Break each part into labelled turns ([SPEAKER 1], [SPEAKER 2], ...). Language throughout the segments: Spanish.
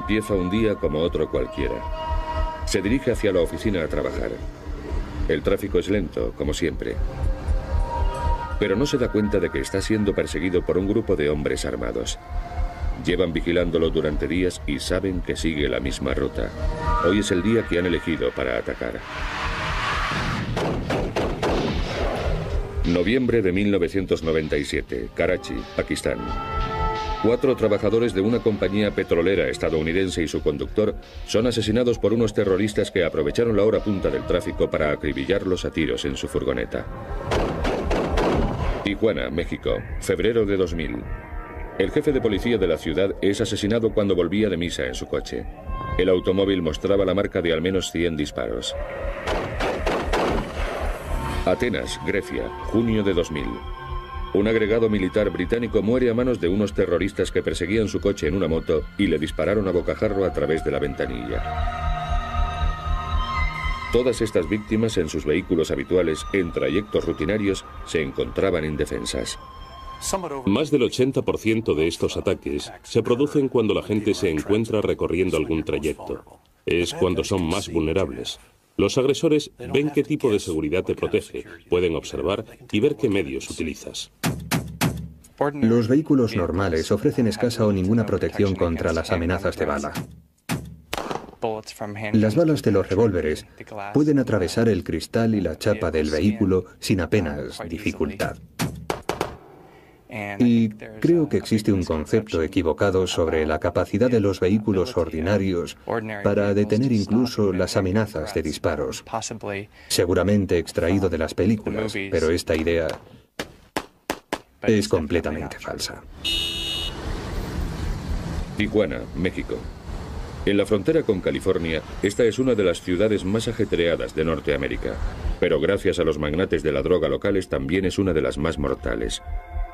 [SPEAKER 1] Empieza un día como otro cualquiera. Se dirige hacia la oficina a trabajar. El tráfico es lento, como siempre. Pero no se da cuenta de que está siendo perseguido por un grupo de hombres armados. Llevan vigilándolo durante días y saben que sigue la misma ruta. Hoy es el día que han elegido para atacar. Noviembre de 1997, Karachi, Pakistán. 4 trabajadores de una compañía petrolera estadounidense y su conductor son asesinados por unos terroristas que aprovecharon la hora punta del tráfico para acribillarlos a tiros en su furgoneta. Tijuana, México, febrero de 2000. El jefe de policía de la ciudad es asesinado cuando volvía de misa en su coche. El automóvil mostraba la marca de al menos 100 disparos. Atenas, Grecia, junio de 2000. Un agregado militar británico muere a manos de unos terroristas que perseguían su coche en una moto y le dispararon a bocajarro a través de la ventanilla. Todas estas víctimas en sus vehículos habituales, en trayectos rutinarios, se encontraban indefensas.
[SPEAKER 2] Más del 80% de estos ataques se producen cuando la gente se encuentra recorriendo algún trayecto. Es cuando son más vulnerables. Los agresores ven qué tipo de seguridad te protege, pueden observar y ver qué medios utilizas.
[SPEAKER 3] Los vehículos normales ofrecen escasa o ninguna protección contra las amenazas de bala. Las balas de los revólveres pueden atravesar el cristal y la chapa del vehículo sin apenas dificultad. Y creo que existe un concepto equivocado sobre la capacidad de los vehículos ordinarios para detener incluso las amenazas de disparos. Seguramente extraído de las películas, pero esta idea es completamente falsa.
[SPEAKER 1] Tijuana, México. En la frontera con California, esta es una de las ciudades más ajetreadas de Norteamérica, pero gracias a los magnates de la droga locales también es una de las más mortales.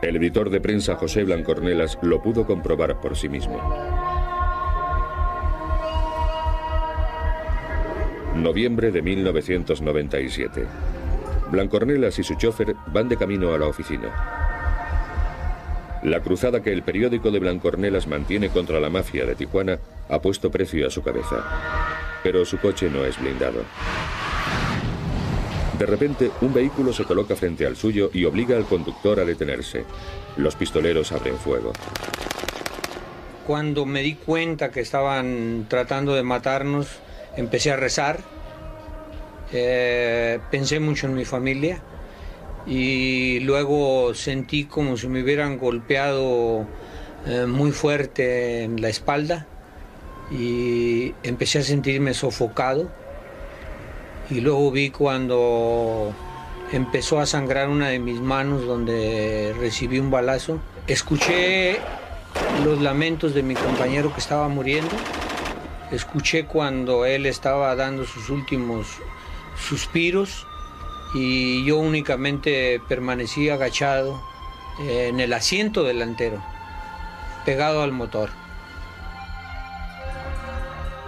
[SPEAKER 1] El editor de prensa José Blancornelas lo pudo comprobar por sí mismo. Noviembre de 1997. Blancornelas y su chofer van de camino a la oficina. La cruzada que el periódico de Blancornelas mantiene contra la mafia de Tijuana ha puesto precio a su cabeza. Pero su coche no es blindado. De repente, un vehículo se coloca frente al suyo y obliga al conductor a detenerse. Los pistoleros abren fuego.
[SPEAKER 4] Cuando me di cuenta que estaban tratando de matarnos, empecé a rezar. Pensé mucho en mi familia y luego sentí como si me hubieran golpeado muy fuerte en la espalda y empecé a sentirme sofocado. Y luego vi cuando empezó a sangrar una de mis manos donde recibí un balazo. Escuché los lamentos de mi compañero que estaba muriendo. Escuché cuando él estaba dando sus últimos suspiros y yo únicamente permanecí agachado en el asiento delantero, pegado al motor.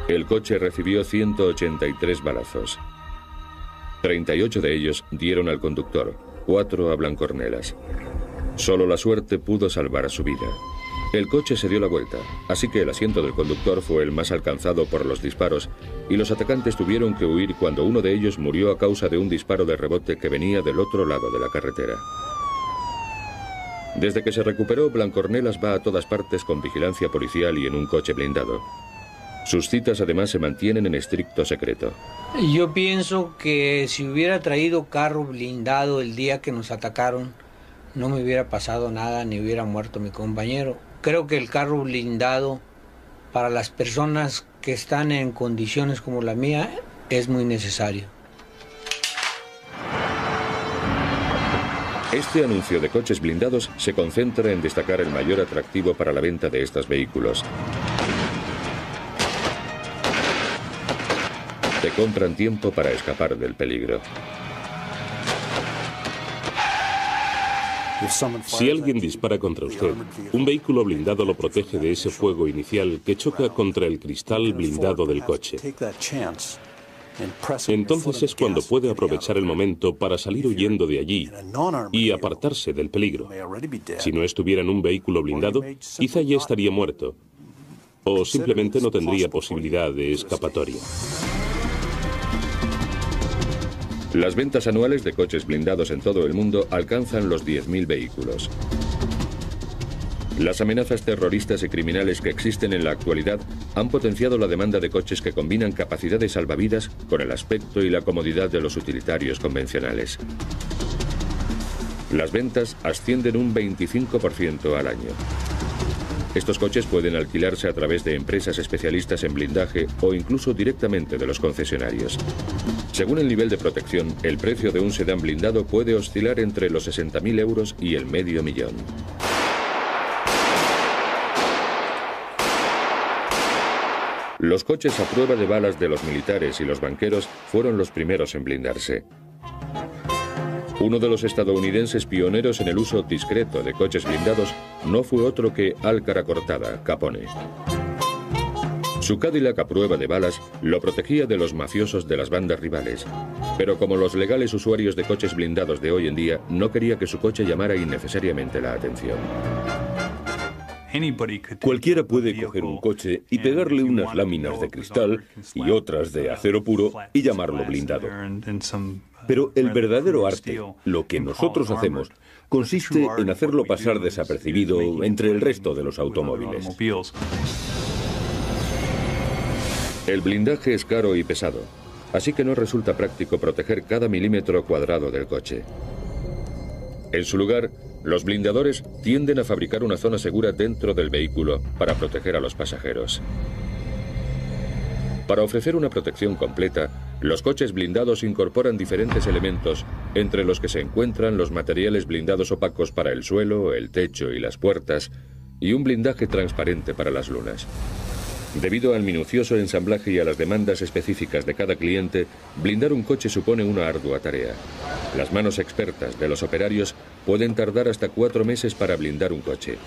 [SPEAKER 1] El coche recibió 183 balazos. 38 de ellos dieron al conductor, 4 a Blancornelas. Solo la suerte pudo salvar su vida. El coche se dio la vuelta, así que el asiento del conductor fue el más alcanzado por los disparos y los atacantes tuvieron que huir cuando uno de ellos murió a causa de un disparo de rebote que venía del otro lado de la carretera. Desde que se recuperó, Blancornelas va a todas partes con vigilancia policial y en un coche blindado. Sus citas además se mantienen en estricto secreto.
[SPEAKER 4] Yo pienso que si hubiera traído carro blindado el día que nos atacaron, no me hubiera pasado nada ni hubiera muerto mi compañero. Creo que el carro blindado para las personas que están en condiciones como la mía es muy necesario.
[SPEAKER 1] Este anuncio de coches blindados se concentra en destacar el mayor atractivo para la venta de estos vehículos. Te compran tiempo para escapar del peligro.
[SPEAKER 2] Si alguien dispara contra usted, un vehículo blindado lo protege de ese fuego inicial que choca contra el cristal blindado del coche. Entonces es cuando puede aprovechar el momento para salir huyendo de allí y apartarse del peligro. Si no estuviera en un vehículo blindado, quizá ya estaría muerto. o simplemente no tendría posibilidad de escapatoria.
[SPEAKER 1] Las ventas anuales de coches blindados en todo el mundo alcanzan los 10.000 vehículos. Las amenazas terroristas y criminales que existen en la actualidad han potenciado la demanda de coches que combinan capacidad de salvavidas con el aspecto y la comodidad de los utilitarios convencionales. Las ventas ascienden un 25% al año. Estos coches pueden alquilarse a través de empresas especialistas en blindaje o incluso directamente de los concesionarios. Según el nivel de protección, el precio de un sedán blindado puede oscilar entre los 60.000 euros y el $500.000. Los coches a prueba de balas de los militares y los banqueros fueron los primeros en blindarse. Uno de los estadounidenses pioneros en el uso discreto de coches blindados no fue otro que Álcara Cortada, Capone. Su Cadillac a prueba de balas lo protegía de los mafiosos de las bandas rivales, pero como los legales usuarios de coches blindados de hoy en día, no quería que su coche llamara innecesariamente la atención.
[SPEAKER 5] Cualquiera puede coger un coche y pegarle unas láminas de cristal y otras de acero puro y llamarlo blindado. Pero el verdadero arte, lo que nosotros hacemos, consiste en hacerlo pasar desapercibido entre el resto de los automóviles.
[SPEAKER 1] El blindaje es caro y pesado, así que no resulta práctico proteger cada milímetro cuadrado del coche. En su lugar, los blindadores tienden a fabricar una zona segura dentro del vehículo para proteger a los pasajeros. Para ofrecer una protección completa, los coches blindados incorporan diferentes elementos, entre los que se encuentran los materiales blindados opacos para el suelo, el techo y las puertas, y un blindaje transparente para las lunas. Debido al minucioso ensamblaje y a las demandas específicas de cada cliente, blindar un coche supone una ardua tarea. Las manos expertas de los operarios pueden tardar hasta 4 meses para blindar un coche.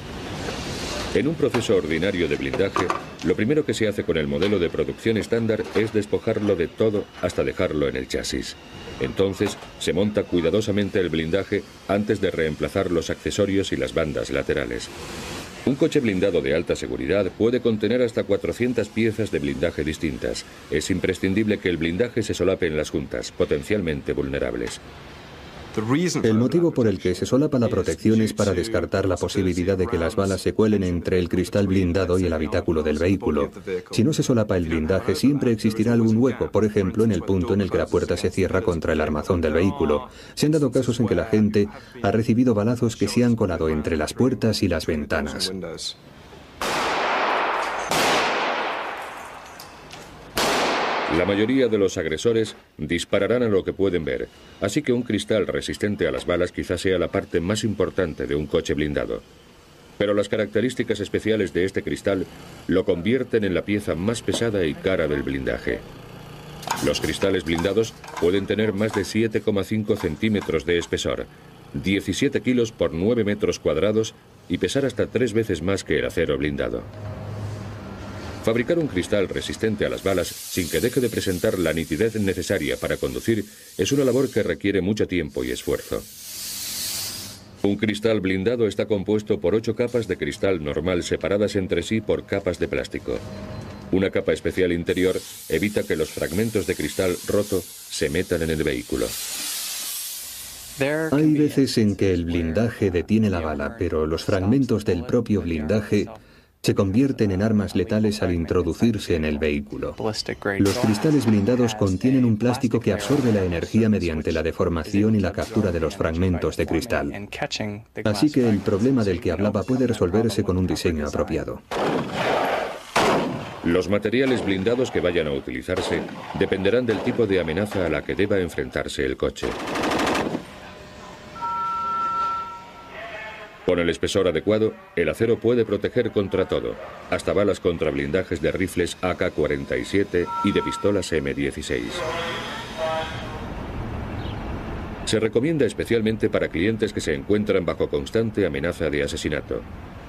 [SPEAKER 1] En un proceso ordinario de blindaje, lo primero que se hace con el modelo de producción estándar es despojarlo de todo hasta dejarlo en el chasis. Entonces, se monta cuidadosamente el blindaje antes de reemplazar los accesorios y las bandas laterales. Un coche blindado de alta seguridad puede contener hasta 400 piezas de blindaje distintas. Es imprescindible que el blindaje se solape en las juntas, potencialmente vulnerables.
[SPEAKER 3] El motivo por el que se solapa la protección es para descartar la posibilidad de que las balas se cuelen entre el cristal blindado y el habitáculo del vehículo. Si no se solapa el blindaje, siempre existirá algún hueco, por ejemplo, en el punto en el que la puerta se cierra contra el armazón del vehículo. Se han dado casos en que la gente ha recibido balazos que se han colado entre las puertas y las ventanas.
[SPEAKER 1] La mayoría de los agresores dispararán a lo que pueden ver, así que un cristal resistente a las balas quizás sea la parte más importante de un coche blindado. Pero las características especiales de este cristal lo convierten en la pieza más pesada y cara del blindaje. Los cristales blindados pueden tener más de 7,5 centímetros de espesor, 17 kilos por 9 metros cuadrados y pesar hasta 3 veces más que el acero blindado. Fabricar un cristal resistente a las balas sin que deje de presentar la nitidez necesaria para conducir es una labor que requiere mucho tiempo y esfuerzo. Un cristal blindado está compuesto por 8 capas de cristal normal separadas entre sí por capas de plástico. Una capa especial interior evita que los fragmentos de cristal roto se metan en el vehículo.
[SPEAKER 3] Hay veces en que el blindaje detiene la bala, pero los fragmentos del propio blindaje se convierten en armas letales al introducirse en el vehículo. Los cristales blindados contienen un plástico que absorbe la energía mediante la deformación y la captura de los fragmentos de cristal. Así que el problema del que hablaba puede resolverse con un diseño apropiado.
[SPEAKER 1] Los materiales blindados que vayan a utilizarse dependerán del tipo de amenaza a la que deba enfrentarse el coche. Con el espesor adecuado, el acero puede proteger contra todo, hasta balas contra blindajes de rifles AK-47 y de pistolas M16. Se recomienda especialmente para clientes que se encuentran bajo constante amenaza de asesinato,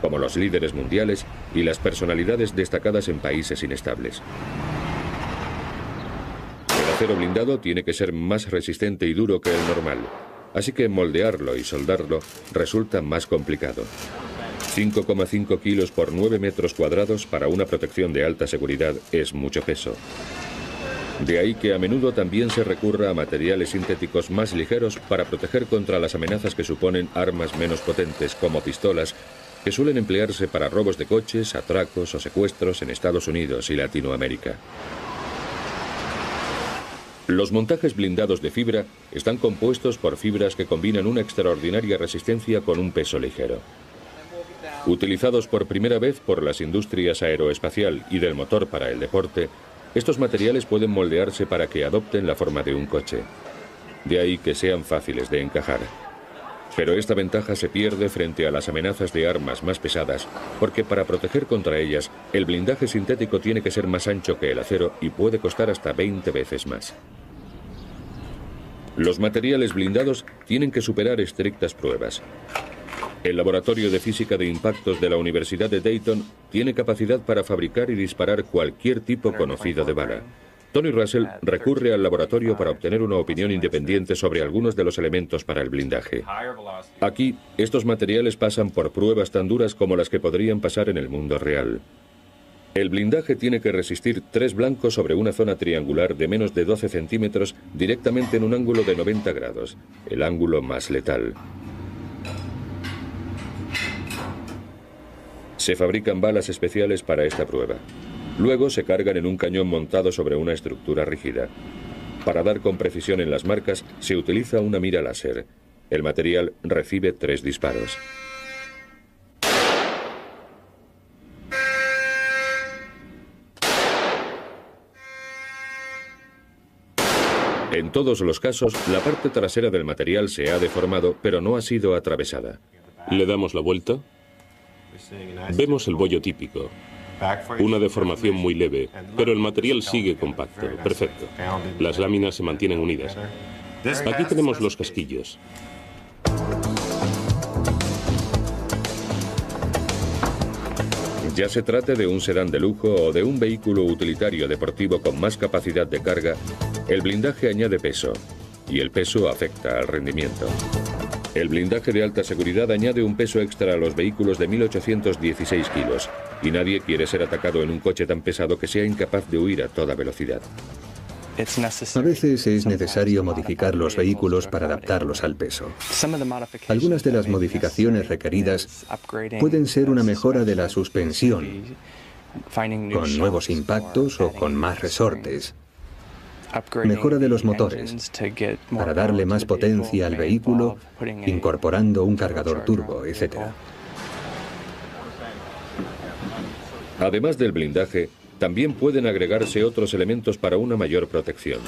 [SPEAKER 1] como los líderes mundiales y las personalidades destacadas en países inestables. El acero blindado tiene que ser más resistente y duro que el normal, así que moldearlo y soldarlo resulta más complicado. 5,5 kilos por 9 metros cuadrados para una protección de alta seguridad es mucho peso. De ahí que a menudo también se recurra a materiales sintéticos más ligeros para proteger contra las amenazas que suponen armas menos potentes como pistolas, que suelen emplearse para robos de coches, atracos o secuestros en Estados Unidos y Latinoamérica. Los montajes blindados de fibra están compuestos por fibras que combinan una extraordinaria resistencia con un peso ligero. Utilizados por primera vez por las industrias aeroespacial y del motor para el deporte, estos materiales pueden moldearse para que adopten la forma de un coche. De ahí que sean fáciles de encajar. Pero esta ventaja se pierde frente a las amenazas de armas más pesadas, porque para proteger contra ellas, el blindaje sintético tiene que ser más ancho que el acero y puede costar hasta 20 veces más. Los materiales blindados tienen que superar estrictas pruebas. El Laboratorio de Física de Impactos de la Universidad de Dayton tiene capacidad para fabricar y disparar cualquier tipo conocido de bala. Tony Russell recurre al laboratorio para obtener una opinión independiente sobre algunos de los elementos para el blindaje. Aquí, estos materiales pasan por pruebas tan duras como las que podrían pasar en el mundo real. El blindaje tiene que resistir 3 blancos sobre una zona triangular de menos de 12 centímetros directamente en un ángulo de 90 grados, el ángulo más letal. Se fabrican balas especiales para esta prueba. Luego se cargan en un cañón montado sobre una estructura rígida. Para dar con precisión en las marcas, se utiliza una mira láser. El material recibe 3 disparos. En todos los casos, la parte trasera del material se ha deformado, pero no ha sido atravesada.
[SPEAKER 2] Le damos la vuelta. Vemos el bollo típico. Una deformación muy leve, pero el material sigue compacto. Perfecto. Las láminas se mantienen unidas. Aquí tenemos los casquillos.
[SPEAKER 1] Ya se trate de un sedán de lujo o de un vehículo utilitario deportivo con más capacidad de carga, el blindaje añade peso, y el peso afecta al rendimiento. El blindaje de alta seguridad añade un peso extra a los vehículos de 1.816 kilos, y nadie quiere ser atacado en un coche tan pesado que sea incapaz de huir a toda velocidad.
[SPEAKER 3] A veces es necesario modificar los vehículos para adaptarlos al peso. Algunas de las modificaciones requeridas pueden ser una mejora de la suspensión, con nuevos impactos o con más resortes. Mejora de los motores, para darle más potencia al vehículo, incorporando un cargador turbo, etc.
[SPEAKER 1] Además del blindaje, también pueden agregarse otros elementos para una mayor protección.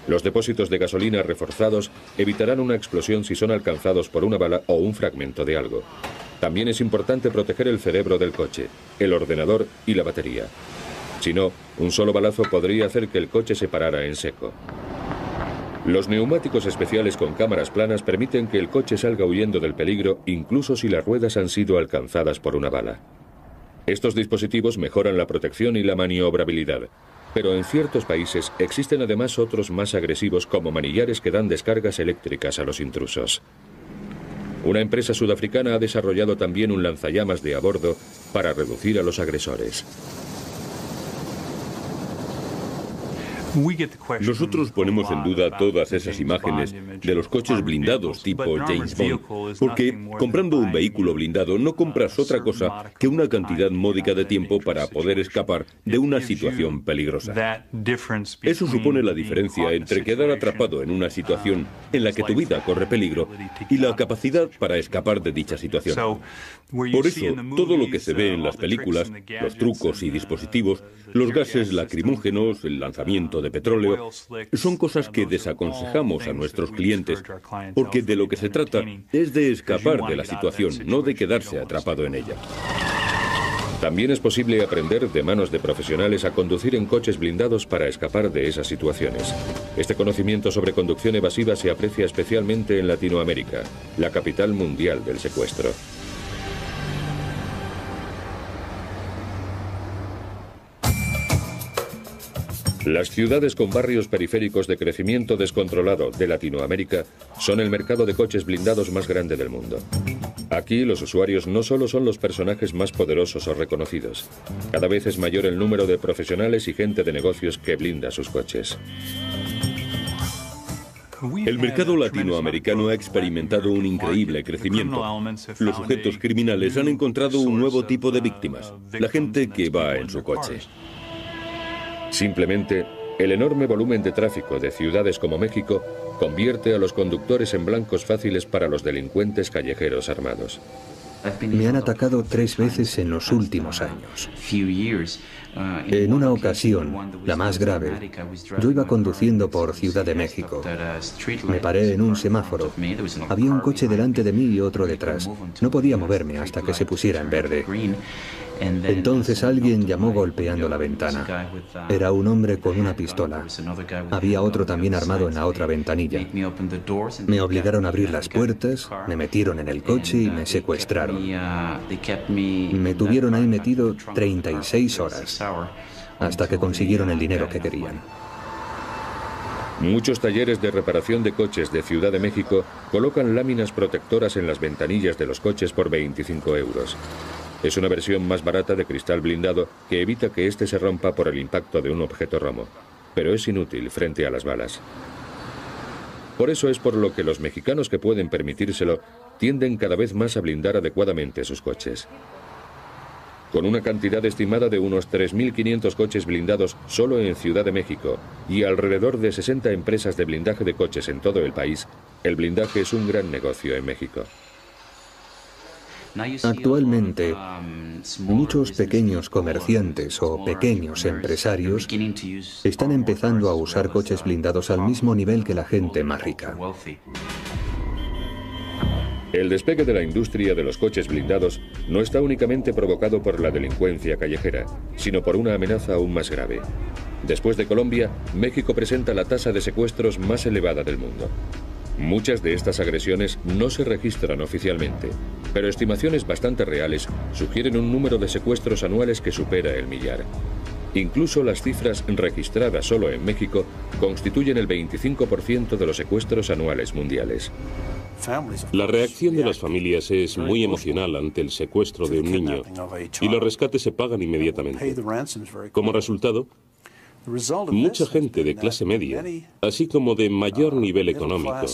[SPEAKER 1] Los depósitos de gasolina reforzados evitarán una explosión si son alcanzados por una bala o un fragmento de algo. También es importante proteger el cerebro del coche, el ordenador y la batería. Si no, un solo balazo podría hacer que el coche se parara en seco. Los neumáticos especiales con cámaras planas permiten que el coche salga huyendo del peligro incluso si las ruedas han sido alcanzadas por una bala. Estos dispositivos mejoran la protección y la maniobrabilidad, pero en ciertos países existen además otros más agresivos como manillares que dan descargas eléctricas a los intrusos. Una empresa sudafricana ha desarrollado también un lanzallamas de a bordo para reducir a los agresores.
[SPEAKER 5] Nosotros ponemos en duda todas esas imágenes de los coches blindados tipo James Bond, porque comprando un vehículo blindado no compras otra cosa que una cantidad módica de tiempo para poder escapar de una situación peligrosa. Eso supone la diferencia entre quedar atrapado en una situación en la que tu vida corre peligro y la capacidad para escapar de dicha situación. Por eso, todo lo que se ve en las películas, los trucos y dispositivos, los gases lacrimógenos, el lanzamiento de petróleo, son cosas que desaconsejamos a nuestros clientes, porque de lo que se trata es de escapar de la situación, no de quedarse atrapado en ella.
[SPEAKER 1] También es posible aprender de manos de profesionales a conducir en coches blindados para escapar de esas situaciones. Este conocimiento sobre conducción evasiva se aprecia especialmente en Latinoamérica, la capital mundial del secuestro. Las ciudades con barrios periféricos de crecimiento descontrolado de Latinoamérica son el mercado de coches blindados más grande del mundo. Aquí los usuarios no solo son los personajes más poderosos o reconocidos, cada vez es mayor el número de profesionales y gente de negocios que blinda sus coches.
[SPEAKER 5] El mercado latinoamericano ha experimentado un increíble crecimiento. Los sujetos criminales han encontrado un nuevo tipo de víctimas, la gente que va en su coche.
[SPEAKER 1] Simplemente, el enorme volumen de tráfico de ciudades como México convierte a los conductores en blancos fáciles para los delincuentes callejeros armados.
[SPEAKER 3] Me han atacado 3 veces en los últimos años. En una ocasión, la más grave, yo iba conduciendo por Ciudad de México. Me paré en un semáforo. Había un coche delante de mí y otro detrás. No podía moverme hasta que se pusiera en verde. Entonces alguien llamó golpeando la ventana. Era un hombre con una pistola. Había otro también armado en la otra ventanilla. Me obligaron a abrir las puertas, me metieron en el coche y me secuestraron. Me tuvieron ahí metido 36 horas, hasta que consiguieron el dinero que querían.
[SPEAKER 1] Muchos talleres de reparación de coches de Ciudad de México colocan láminas protectoras en las ventanillas de los coches por 25 euros. Es una versión más barata de cristal blindado que evita que éste se rompa por el impacto de un objeto romo, pero es inútil frente a las balas. Por eso es por lo que los mexicanos que pueden permitírselo tienden cada vez más a blindar adecuadamente sus coches. Con una cantidad estimada de unos 3.500 coches blindados solo en Ciudad de México y alrededor de 60 empresas de blindaje de coches en todo el país, el blindaje es un gran negocio en México.
[SPEAKER 3] Actualmente, muchos pequeños comerciantes o pequeños empresarios están empezando a usar coches blindados al mismo nivel que la gente más rica.
[SPEAKER 1] El despegue de la industria de los coches blindados no está únicamente provocado por la delincuencia callejera, sino por una amenaza aún más grave. Después de Colombia, México presenta la tasa de secuestros más elevada del mundo. Muchas de estas agresiones no se registran oficialmente, pero estimaciones bastante reales sugieren un número de secuestros anuales que supera el millar. Incluso las cifras registradas solo en México constituyen el 25% de los secuestros anuales mundiales.
[SPEAKER 2] La reacción de las familias es muy emocional ante el secuestro de un niño y los rescates se pagan inmediatamente. Como resultado, mucha gente de clase media, así como de mayor nivel económico,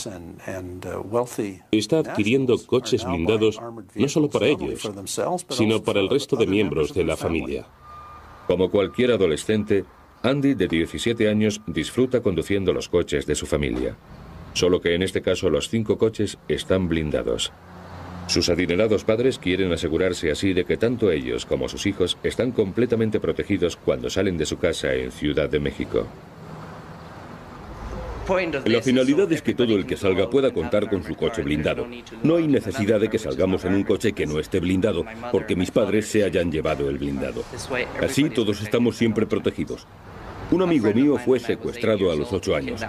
[SPEAKER 2] está adquiriendo coches blindados no solo para ellos, sino para el resto de miembros de la familia.
[SPEAKER 1] Como cualquier adolescente, Andy, de 17 años, disfruta conduciendo los coches de su familia. Solo que en este caso los 5 coches están blindados. Sus adinerados padres quieren asegurarse así de que tanto ellos como sus hijos están completamente protegidos cuando salen de su casa en Ciudad de México.
[SPEAKER 5] La finalidad es que todo el que salga pueda contar con su coche blindado. No hay necesidad de que salgamos en un coche que no esté blindado, porque mis padres se hayan llevado el blindado. Así todos estamos siempre protegidos. Un amigo mío fue secuestrado a los 8 años.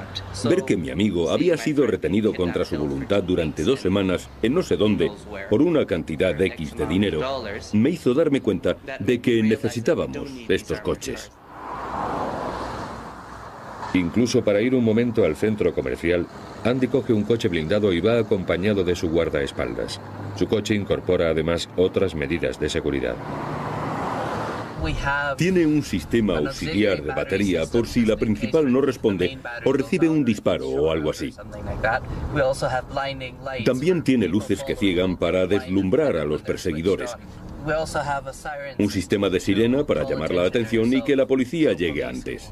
[SPEAKER 5] Ver que mi amigo había sido retenido contra su voluntad durante 2 semanas en no sé dónde por una cantidad X de dinero me hizo darme cuenta de que necesitábamos estos coches.
[SPEAKER 1] Incluso para ir un momento al centro comercial, Andy coge un coche blindado y va acompañado de su guardaespaldas. Su coche incorpora además otras medidas de seguridad.
[SPEAKER 5] Tiene un sistema auxiliar de batería por si la principal no responde o recibe un disparo o algo así. También tiene luces que ciegan para deslumbrar a los perseguidores. Un sistema de sirena para llamar la atención y que la policía llegue antes.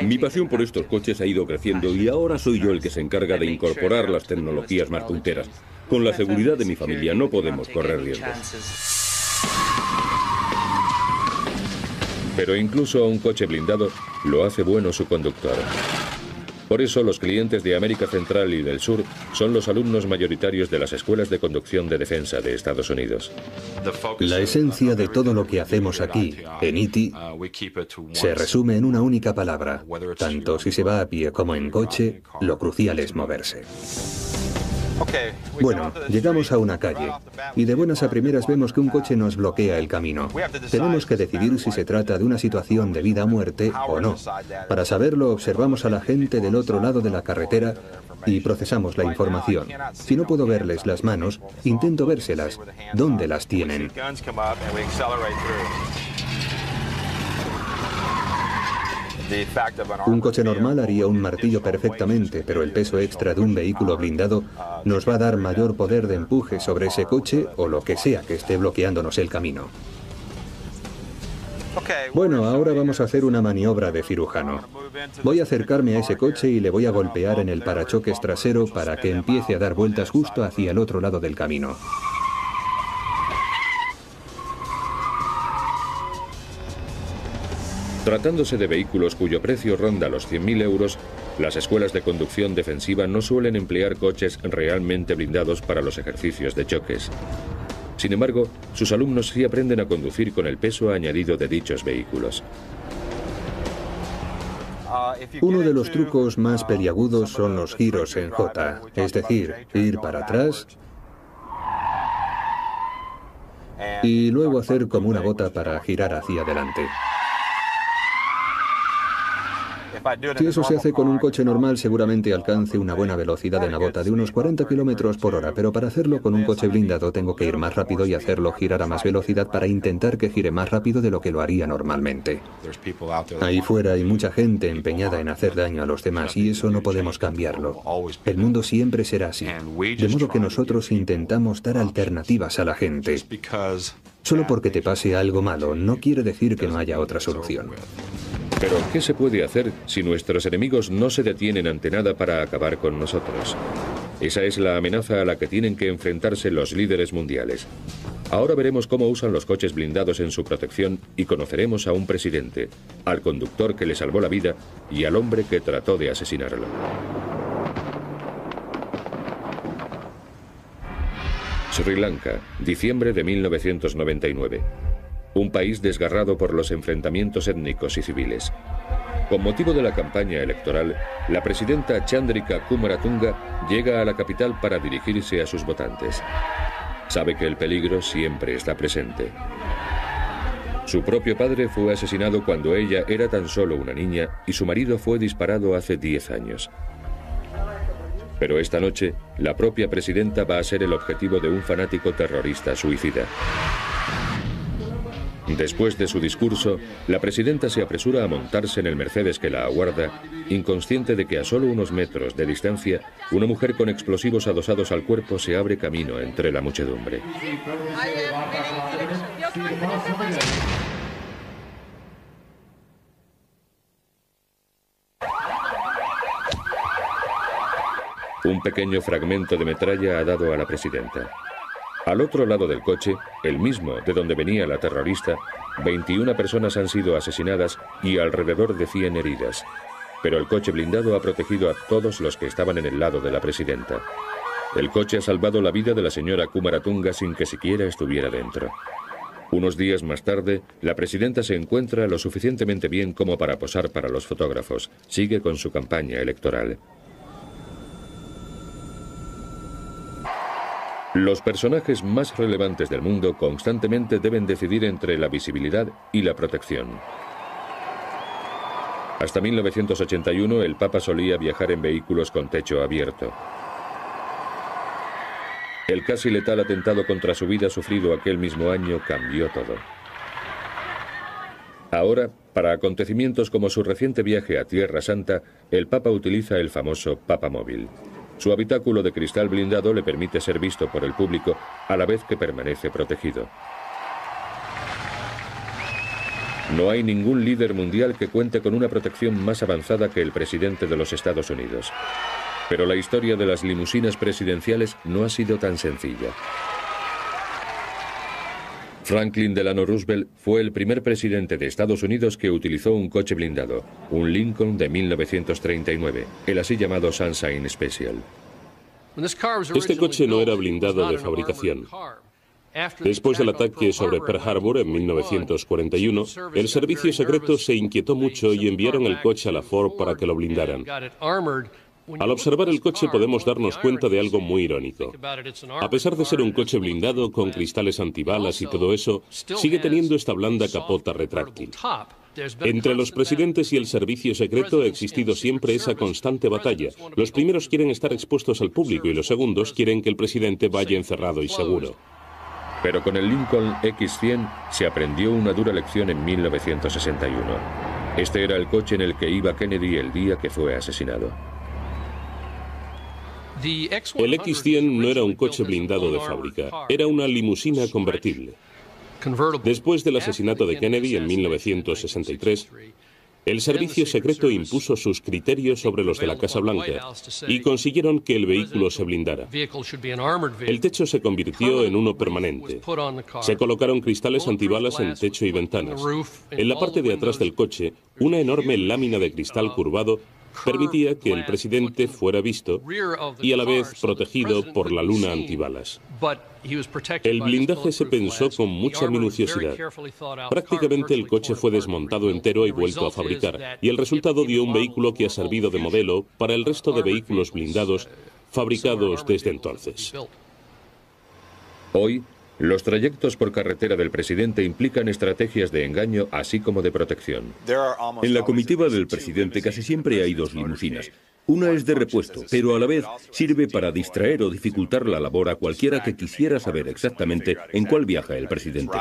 [SPEAKER 5] Mi pasión por estos coches ha ido creciendo y ahora soy yo el que se encarga de incorporar las tecnologías más punteras. Con la seguridad de mi familia no podemos correr riesgos.
[SPEAKER 1] Pero incluso a un coche blindado lo hace bueno su conductor. Por eso los clientes de América Central y del Sur son los alumnos mayoritarios de las escuelas de conducción de defensa de Estados Unidos.
[SPEAKER 3] La esencia de todo lo que hacemos aquí, en ITI, se resume en una única palabra. Tanto si se va a pie como en coche, lo crucial es moverse. Bueno, llegamos a una calle y de buenas a primeras vemos que un coche nos bloquea el camino. Tenemos que decidir si se trata de una situación de vida o muerte o no. Para saberlo, observamos a la gente del otro lado de la carretera y procesamos la información. Si no puedo verles las manos, intento vérselas. ¿Dónde las tienen? Un coche normal haría un martillo perfectamente, pero el peso extra de un vehículo blindado nos va a dar mayor poder de empuje sobre ese coche o lo que sea que esté bloqueándonos el camino. Bueno, ahora vamos a hacer una maniobra de cirujano. Voy a acercarme a ese coche y le voy a golpear en el parachoques trasero para que empiece a dar vueltas justo hacia el otro lado del camino.
[SPEAKER 1] Tratándose de vehículos cuyo precio ronda los 100.000 euros, las escuelas de conducción defensiva no suelen emplear coches realmente blindados para los ejercicios de choques. Sin embargo, sus alumnos sí aprenden a conducir con el peso añadido de dichos vehículos.
[SPEAKER 3] Uno de los trucos más peliagudos son los giros en J, es decir, ir para atrás y luego hacer como una bota para girar hacia adelante. Si eso se hace con un coche normal, seguramente alcance una buena velocidad en la bota de unos 40 kilómetros por hora, pero para hacerlo con un coche blindado tengo que ir más rápido y hacerlo girar a más velocidad para intentar que gire más rápido de lo que lo haría normalmente. Ahí fuera hay mucha gente empeñada en hacer daño a los demás y eso no podemos cambiarlo. El mundo siempre será así, de modo que nosotros intentamos dar alternativas a la gente. Solo porque te pase algo malo no quiere decir que no haya otra solución.
[SPEAKER 1] Pero, ¿qué se puede hacer si nuestros enemigos no se detienen ante nada para acabar con nosotros? Esa es la amenaza a la que tienen que enfrentarse los líderes mundiales. Ahora veremos cómo usan los coches blindados en su protección y conoceremos a un presidente, al conductor que le salvó la vida y al hombre que trató de asesinarlo. Sri Lanka, diciembre de 1999. Un país desgarrado por los enfrentamientos étnicos y civiles. Con motivo de la campaña electoral, la presidenta Chandrika Kumaratunga llega a la capital para dirigirse a sus votantes. Sabe que el peligro siempre está presente. Su propio padre fue asesinado cuando ella era tan solo una niña y su marido fue disparado hace 10 años. Pero esta noche, la propia presidenta va a ser el objetivo de un fanático terrorista suicida. Después de su discurso, la presidenta se apresura a montarse en el Mercedes que la aguarda, inconsciente de que a solo unos metros de distancia, una mujer con explosivos adosados al cuerpo se abre camino entre la muchedumbre. Un pequeño fragmento de metralla ha dado a la presidenta. Al otro lado del coche, el mismo de donde venía la terrorista, 21 personas han sido asesinadas y alrededor de 100 heridas. Pero el coche blindado ha protegido a todos los que estaban en el lado de la presidenta. El coche ha salvado la vida de la señora Kumaratunga sin que siquiera estuviera dentro. Unos días más tarde, la presidenta se encuentra lo suficientemente bien como para posar para los fotógrafos. Sigue con su campaña electoral. Los personajes más relevantes del mundo constantemente deben decidir entre la visibilidad y la protección. Hasta 1981 el Papa solía viajar en vehículos con techo abierto. El casi letal atentado contra su vida sufrido aquel mismo año cambió todo. Ahora, para acontecimientos como su reciente viaje a Tierra Santa, el Papa utiliza el famoso Papamóvil. Su habitáculo de cristal blindado le permite ser visto por el público a la vez que permanece protegido. No hay ningún líder mundial que cuente con una protección más avanzada que el presidente de los Estados Unidos. Pero la historia de las limusinas presidenciales no ha sido tan sencilla. Franklin Delano Roosevelt fue el primer presidente de Estados Unidos que utilizó un coche blindado, un Lincoln de 1939, el así llamado Sunshine Special.
[SPEAKER 2] Este coche no era blindado de fabricación. Después del ataque sobre Pearl Harbor en 1941, el servicio secreto se inquietó mucho y enviaron el coche a la Ford para que lo blindaran. Al observar el coche podemos darnos cuenta de algo muy irónico. A pesar de ser un coche blindado con cristales antibalas y todo eso, sigue teniendo esta blanda capota retráctil. Entre los presidentes y el servicio secreto ha existido siempre esa constante batalla. Los primeros quieren estar expuestos al público y los segundos quieren que el presidente vaya encerrado y seguro.
[SPEAKER 1] Pero con el Lincoln X100 se aprendió una dura lección en 1961. Este era el coche en el que iba Kennedy el día que fue asesinado.
[SPEAKER 2] El X100 no era un coche blindado de fábrica, era una limusina convertible. Después del asesinato de Kennedy en 1963, el servicio secreto impuso sus criterios sobre los de la Casa Blanca y consiguieron que el vehículo se blindara. El techo se convirtió en uno permanente. Se colocaron cristales antibalas en techo y ventanas. En la parte de atrás del coche, una enorme lámina de cristal curvado permitía que el presidente fuera visto y a la vez protegido por la luna antibalas. El blindaje se pensó con mucha minuciosidad. Prácticamente el coche fue desmontado entero y vuelto a fabricar, y el resultado dio un vehículo que ha servido de modelo para el resto de vehículos blindados fabricados desde entonces.
[SPEAKER 1] Hoy, los trayectos por carretera del presidente implican estrategias de engaño así como de protección.
[SPEAKER 5] En la comitiva del presidente casi siempre hay dos limusinas. Una es de repuesto, pero a la vez sirve para distraer o dificultar la labor a cualquiera que quisiera saber exactamente en cuál viaja el presidente.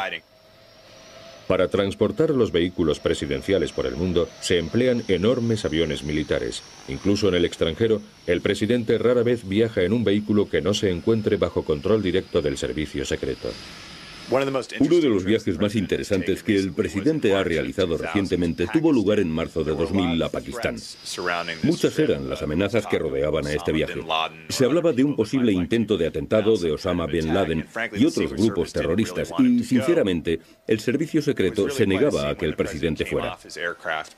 [SPEAKER 1] Para transportar los vehículos presidenciales por el mundo se emplean enormes aviones militares. Incluso en el extranjero, el presidente rara vez viaja en un vehículo que no se encuentre bajo control directo del servicio secreto.
[SPEAKER 5] Uno de los viajes más interesantes que el presidente ha realizado recientemente tuvo lugar en marzo de 2000 a Pakistán. Muchas eran las amenazas que rodeaban a este viaje. Se hablaba de un posible intento de atentado de Osama Bin Laden y otros grupos terroristas y, sinceramente, el servicio secreto se negaba a que el presidente fuera.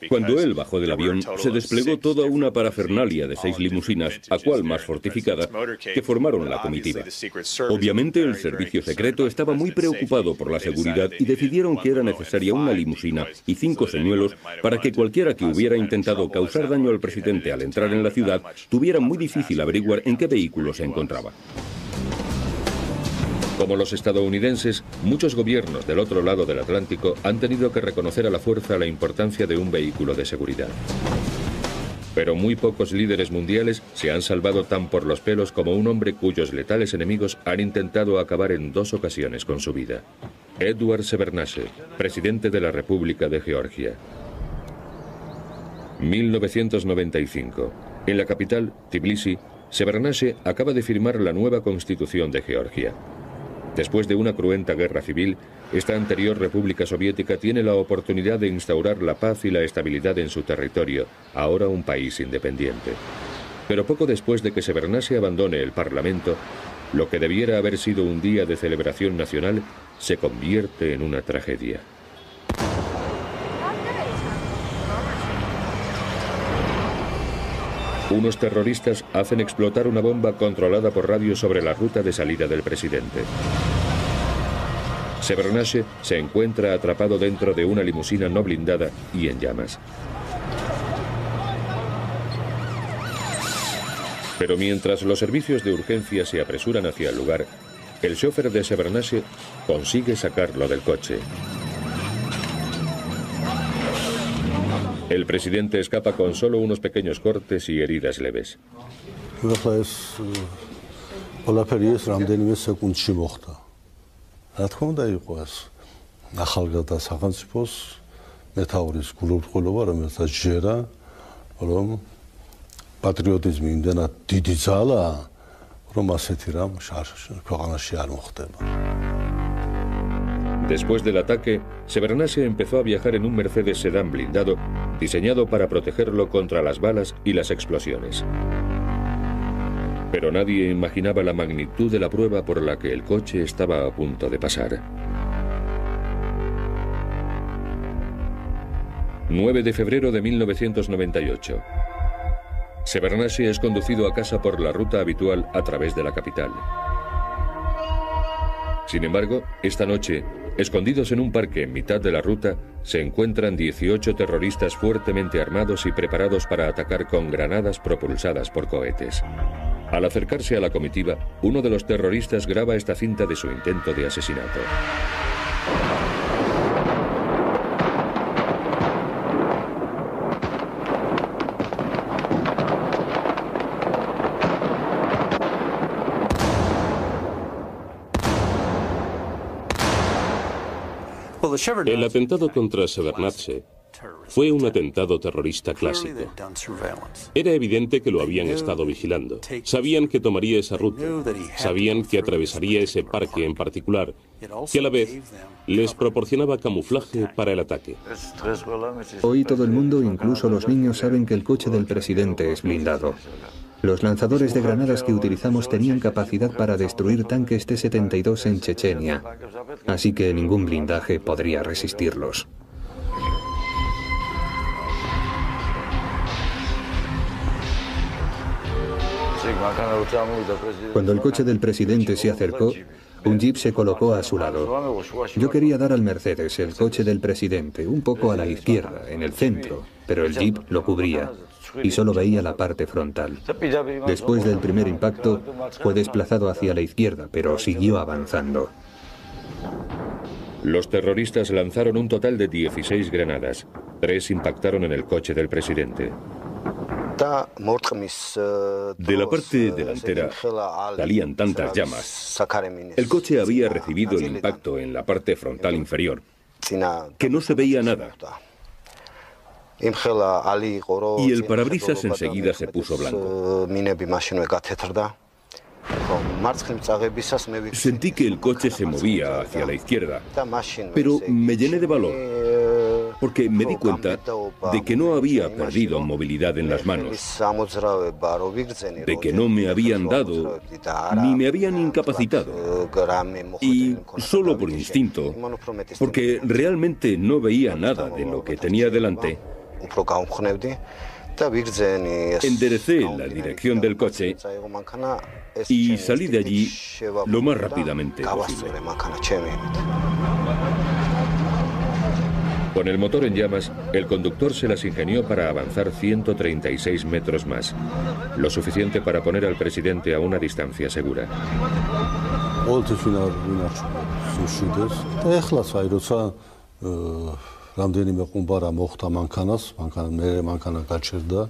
[SPEAKER 5] Cuando él bajó del avión, se desplegó toda una parafernalia de 6 limusinas, a cual más fortificada, que formaron la comitiva. Obviamente, el servicio secreto estaba muy preocupado por la seguridad y decidieron que era necesaria una limusina y 5 señuelos para que cualquiera que hubiera intentado causar daño al presidente al entrar en la ciudad tuviera muy difícil averiguar en qué vehículo se encontraba.
[SPEAKER 1] Como los estadounidenses, muchos gobiernos del otro lado del Atlántico han tenido que reconocer a la fuerza la importancia de un vehículo de seguridad. Pero muy pocos líderes mundiales se han salvado tan por los pelos como un hombre cuyos letales enemigos han intentado acabar en 2 ocasiones con su vida. Edward Shevardnadze, presidente de la República de Georgia. 1995. En la capital, Tbilisi, Shevardnadze acaba de firmar la nueva constitución de Georgia. Después de una cruenta guerra civil, esta anterior República Soviética tiene la oportunidad de instaurar la paz y la estabilidad en su territorio, ahora un país independiente. Pero poco después de que Shevardnadze abandone el Parlamento, lo que debiera haber sido un día de celebración nacional se convierte en una tragedia. Unos terroristas hacen explotar una bomba controlada por radio sobre la ruta de salida del presidente. Shevardnadze se encuentra atrapado dentro de una limusina no blindada y en llamas. Pero mientras los servicios de urgencia se apresuran hacia el lugar, el chofer de Shevardnadze consigue sacarlo del coche. El presidente escapa con solo unos pequeños cortes y heridas leves. Después del ataque, Shevardnadze empezó a viajar en un Mercedes sedán blindado, diseñado para protegerlo contra las balas y las explosiones. Pero nadie imaginaba la magnitud de la prueba por la que el coche estaba a punto de pasar. 9 de febrero de 1998. Shevardnadze es conducido a casa por la ruta habitual a través de la capital. Sin embargo, esta noche, Escondidos en un parque en mitad de la ruta, se encuentran 18 terroristas fuertemente armados y preparados para atacar con granadas propulsadas por cohetes. Al acercarse a la comitiva, uno de los terroristas graba esta cinta de su intento de asesinato.
[SPEAKER 2] El atentado contra Shevardnadze fue un atentado terrorista clásico. Era evidente que lo habían estado vigilando. Sabían que tomaría esa ruta, sabían que atravesaría ese parque en particular, que a la vez les proporcionaba camuflaje para el ataque.
[SPEAKER 3] Hoy todo el mundo, incluso los niños, saben que el coche del presidente es blindado. Los lanzadores de granadas que utilizamos tenían capacidad para destruir tanques T-72 en Chechenia, así que ningún blindaje podría resistirlos. Cuando el coche del presidente se acercó, un jeep se colocó a su lado. Yo quería dar al Mercedes, el coche del presidente, un poco a la izquierda, en el centro, pero el jeep lo cubría y solo veía la parte frontal. Después del primer impacto, fue desplazado hacia la izquierda, pero siguió avanzando.
[SPEAKER 1] Los terroristas lanzaron un total de 16 granadas. 3 impactaron en el coche del presidente.
[SPEAKER 5] De la parte delantera salían tantas llamas. El coche había recibido el impacto en la parte frontal inferior, que no se veía nada. Y el parabrisas enseguida se puso blanco. Sentí que el coche se movía hacia la izquierda, pero me llené de valor, porque me di cuenta de que no había perdido movilidad en las manos, de que no me habían dado ni me habían incapacitado, y solo por instinto, porque realmente no veía nada de lo que tenía delante, enderecé la dirección del coche y salí de allí lo más rápidamente posible.
[SPEAKER 1] Con el motor en llamas, el conductor se las ingenió para avanzar 136 metros más, lo suficiente para poner al presidente a una distancia segura.
[SPEAKER 6] რამდენიმე ყუმბარა მოხდა მანქანა გაჩერდა,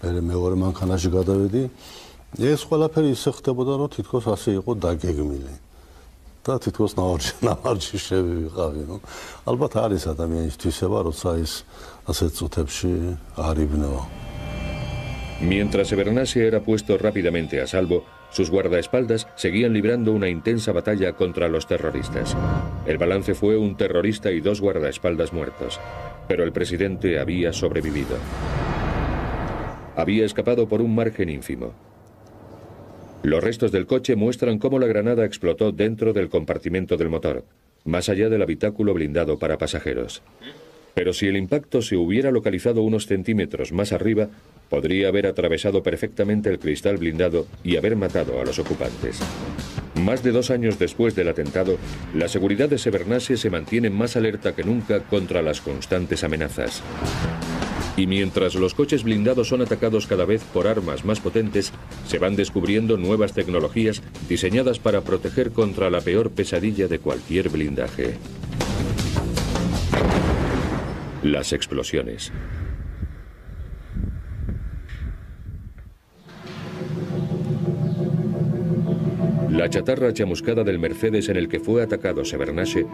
[SPEAKER 6] მე მეორე მანქანაში გადავედი. ეს ყველაფერი ისე ხდებოდა, რომ თითქოს ასე იყო დაგეგმილი. და თითქოს ნავარჯი შევიყავი, ნუ. ალბათ არის ადამიანის თვისება, როცა ის ასეთ წუთებში არ იბნევა.
[SPEAKER 1] Mientras Shevardnadze era puesto rápidamente a salvo, sus guardaespaldas seguían librando una intensa batalla contra los terroristas. El balance fue un terrorista y 2 guardaespaldas muertos, pero el presidente había sobrevivido. Había escapado por un margen ínfimo. Los restos del coche muestran cómo la granada explotó dentro del compartimento del motor, más allá del habitáculo blindado para pasajeros. Pero si el impacto se hubiera localizado unos centímetros más arriba, podría haber atravesado perfectamente el cristal blindado y haber matado a los ocupantes. Más de 2 años después del atentado, la seguridad de Shevardnadze se mantiene más alerta que nunca contra las constantes amenazas. Y mientras los coches blindados son atacados cada vez por armas más potentes, se van descubriendo nuevas tecnologías diseñadas para proteger contra la peor pesadilla de cualquier blindaje: las explosiones. La chatarra chamuscada del Mercedes en el que fue atacado Shevardnadze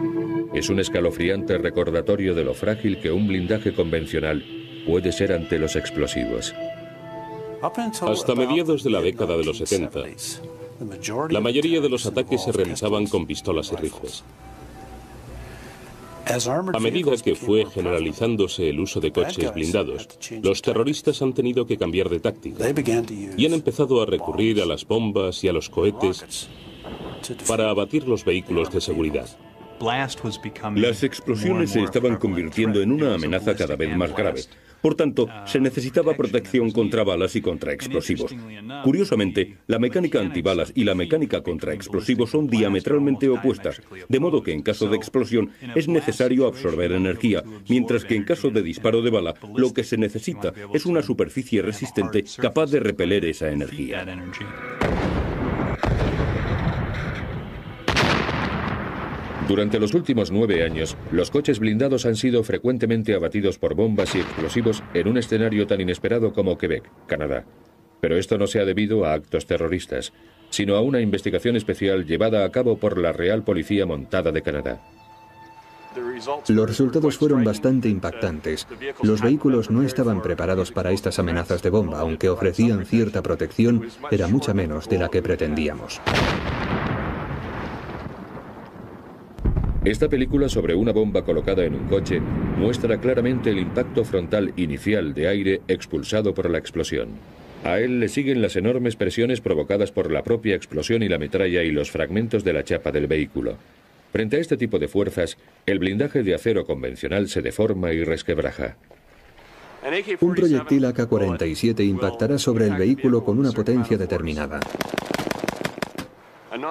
[SPEAKER 1] es un escalofriante recordatorio de lo frágil que un blindaje convencional puede ser ante los explosivos.
[SPEAKER 2] Hasta mediados de la década de los 70, la mayoría de los ataques se realizaban con pistolas y rifles. A medida que fue generalizándose el uso de coches blindados, los terroristas han tenido que cambiar de táctica y han empezado a recurrir a las bombas y a los cohetes para abatir los vehículos de seguridad.
[SPEAKER 5] Las explosiones se estaban convirtiendo en una amenaza cada vez más grave. Por tanto, se necesitaba protección contra balas y contra explosivos. Curiosamente, la mecánica antibalas y la mecánica contra explosivos son diametralmente opuestas, de modo que en caso de explosión es necesario absorber energía, mientras que en caso de disparo de bala, lo que se necesita es una superficie resistente capaz de repeler esa energía.
[SPEAKER 1] Durante los últimos 9 años, los coches blindados han sido frecuentemente abatidos por bombas y explosivos en un escenario tan inesperado como Quebec, Canadá. Pero esto no se ha debido a actos terroristas, sino a una investigación especial llevada a cabo por la Real Policía Montada de Canadá.
[SPEAKER 3] Los resultados fueron bastante impactantes. Los vehículos no estaban preparados para estas amenazas de bomba, aunque ofrecían cierta protección, era mucha menos de la que pretendíamos.
[SPEAKER 1] Esta película sobre una bomba colocada en un coche muestra claramente el impacto frontal inicial de aire expulsado por la explosión. A él le siguen las enormes presiones provocadas por la propia explosión y la metralla y los fragmentos de la chapa del vehículo. Frente a este tipo de fuerzas, el blindaje de acero convencional se deforma y resquebraja.
[SPEAKER 3] Un proyectil AK-47 impactará sobre el vehículo con una potencia determinada.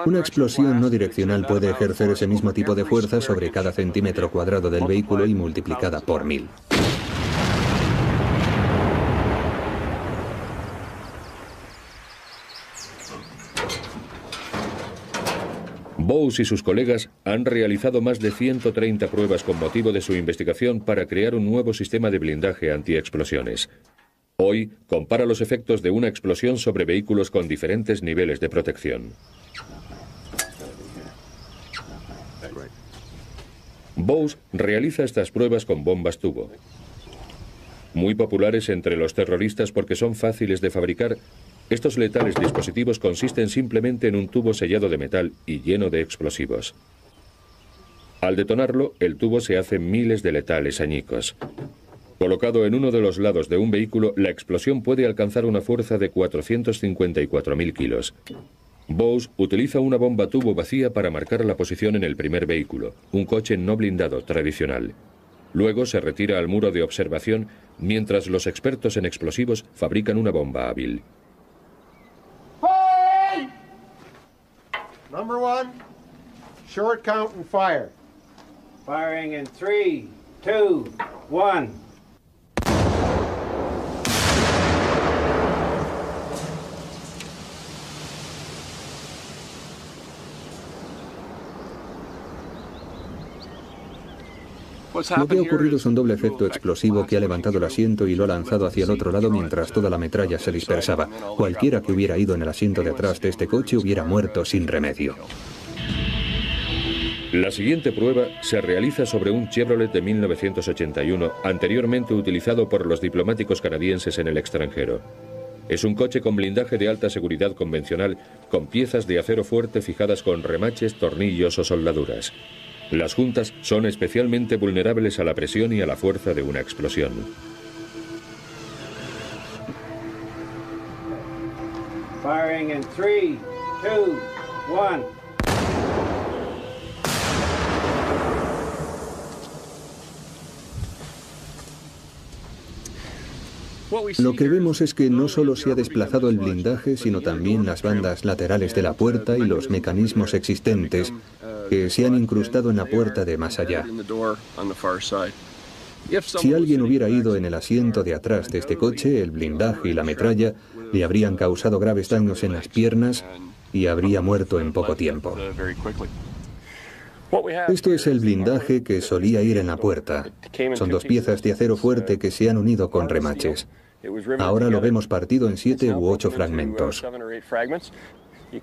[SPEAKER 3] Una explosión no direccional puede ejercer ese mismo tipo de fuerza sobre cada centímetro cuadrado del vehículo y multiplicada por 1000.
[SPEAKER 1] Bowes y sus colegas han realizado más de 130 pruebas con motivo de su investigación para crear un nuevo sistema de blindaje antiexplosiones. Hoy compara los efectos de una explosión sobre vehículos con diferentes niveles de protección. Bowes realiza estas pruebas con bombas tubo. Muy populares entre los terroristas porque son fáciles de fabricar, estos letales dispositivos consisten simplemente en un tubo sellado de metal y lleno de explosivos. Al detonarlo, el tubo se hace miles de letales añicos. Colocado en uno de los lados de un vehículo, la explosión puede alcanzar una fuerza de 454.000 kilos. Bowes utiliza una bomba tubo vacía para marcar la posición en el primer vehículo, un coche no blindado tradicional. Luego se retira al muro de observación mientras los expertos en explosivos fabrican una bomba hábil.
[SPEAKER 7] Fire! Number 1, short count and fire.
[SPEAKER 8] Firing in 3, 2, 1.
[SPEAKER 3] Lo que ha ocurrido es un doble efecto explosivo que ha levantado el asiento y lo ha lanzado hacia el otro lado mientras toda la metralla se dispersaba. Cualquiera que hubiera ido en el asiento de atrás de este coche hubiera muerto sin remedio.
[SPEAKER 1] La siguiente prueba se realiza sobre un Chevrolet de 1981, anteriormente utilizado por los diplomáticos canadienses en el extranjero. Es un coche con blindaje de alta seguridad convencional, con piezas de acero fuerte fijadas con remaches, tornillos o soldaduras. Las juntas son especialmente vulnerables a la presión y a la fuerza de una explosión.
[SPEAKER 8] Firing in 3, 2, 1.
[SPEAKER 3] Lo que vemos es que no solo se ha desplazado el blindaje, sino también las bandas laterales de la puerta y los mecanismos existentes que se han incrustado en la puerta de más allá. Si alguien hubiera ido en el asiento de atrás de este coche, el blindaje y la metralla le habrían causado graves daños en las piernas y habría muerto en poco tiempo. Esto es el blindaje que solía ir en la puerta. Son dos piezas de acero fuerte que se han unido con remaches. Ahora lo vemos partido en 7 u 8 fragmentos.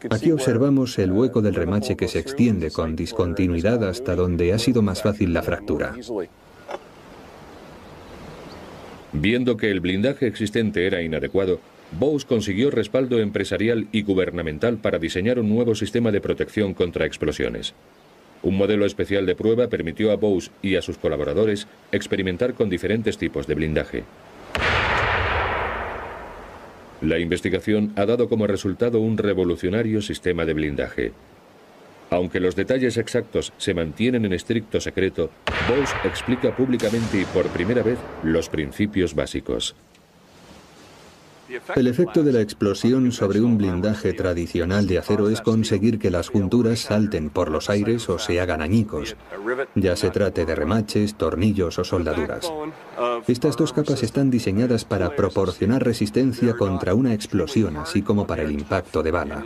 [SPEAKER 3] Aquí observamos el hueco del remache que se extiende con discontinuidad hasta donde ha sido más fácil la fractura.
[SPEAKER 1] Viendo que el blindaje existente era inadecuado, Bowes consiguió respaldo empresarial y gubernamental para diseñar un nuevo sistema de protección contra explosiones. Un modelo especial de prueba permitió a Bowes y a sus colaboradores experimentar con diferentes tipos de blindaje. La investigación ha dado como resultado un revolucionario sistema de blindaje. Aunque los detalles exactos se mantienen en estricto secreto, Bose explica públicamente y por primera vez los principios básicos.
[SPEAKER 3] El efecto de la explosión sobre un blindaje tradicional de acero es conseguir que las junturas salten por los aires o se hagan añicos, ya se trate de remaches, tornillos o soldaduras. Estas dos capas están diseñadas para proporcionar resistencia contra una explosión, así como para el impacto de bala.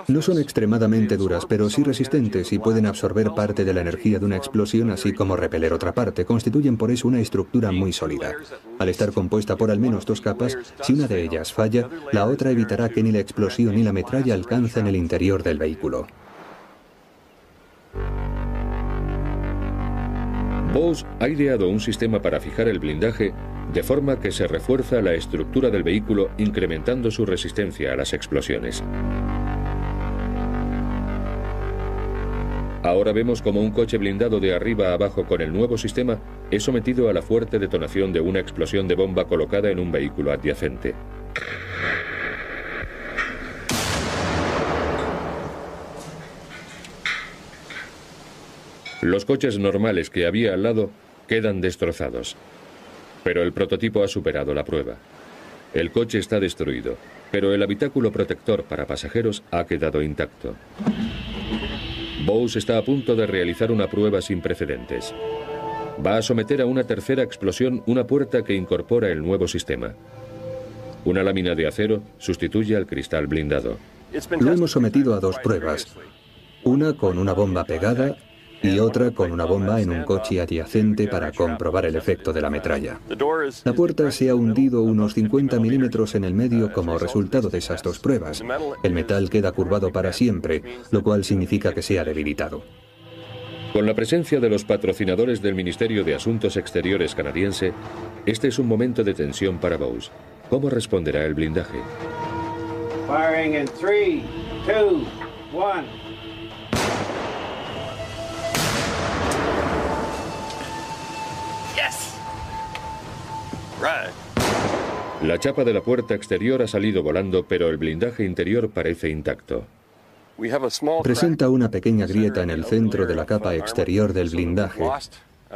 [SPEAKER 3] No son extremadamente duras, pero sí resistentes y pueden absorber parte de la energía de una explosión, así como repeler otra parte. Constituyen por eso una estructura muy sólida. Al estar compuesta por al menos dos capas, si una de ellas falla, la otra evitará que ni la explosión ni la metralla alcancen el interior del vehículo.
[SPEAKER 1] Bose ha ideado un sistema para fijar el blindaje de forma que se refuerza la estructura del vehículo, incrementando su resistencia a las explosiones. Ahora vemos como un coche blindado de arriba a abajo con el nuevo sistema es sometido a la fuerte detonación de una explosión de bomba colocada en un vehículo adyacente. Los coches normales que había al lado quedan destrozados, pero el prototipo ha superado la prueba. El coche está destruido, pero el habitáculo protector para pasajeros ha quedado intacto. Bose está a punto de realizar una prueba sin precedentes. Va a someter a una tercera explosión una puerta que incorpora el nuevo sistema. Una lámina de acero sustituye al cristal blindado.
[SPEAKER 3] Lo hemos sometido a dos pruebas, una con una bomba pegada y otra con una bomba en un coche adyacente para comprobar el efecto de la metralla. La puerta se ha hundido unos 50 milímetros en el medio como resultado de esas dos pruebas. El metal queda curvado para siempre, lo cual significa que se ha debilitado.
[SPEAKER 1] Con la presencia de los patrocinadores del Ministerio de Asuntos Exteriores canadiense, este es un momento de tensión para Bose. ¿Cómo responderá el blindaje?
[SPEAKER 8] Firing in 3, 2, 1.
[SPEAKER 1] La chapa de la puerta exterior ha salido volando, pero el blindaje interior parece intacto.
[SPEAKER 3] Presenta una pequeña grieta en el centro de la capa exterior del blindaje.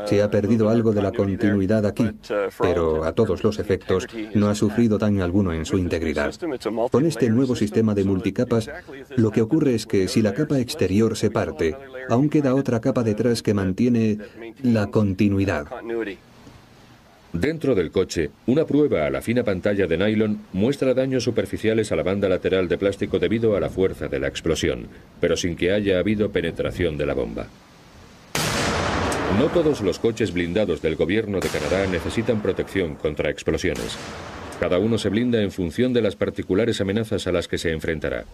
[SPEAKER 3] Se ha perdido algo de la continuidad aquí, pero a todos los efectos no ha sufrido daño alguno en su integridad. Con este nuevo sistema de multicapas, lo que ocurre es que si la capa exterior se parte, aún queda otra capa detrás que mantiene la continuidad.
[SPEAKER 1] Dentro del coche, una prueba a la fina pantalla de nylon muestra daños superficiales a la banda lateral de plástico debido a la fuerza de la explosión, pero sin que haya habido penetración de la bomba. No todos los coches blindados del gobierno de Canadá necesitan protección contra explosiones. Cada uno se blinda en función de las particulares amenazas a las que se enfrentará.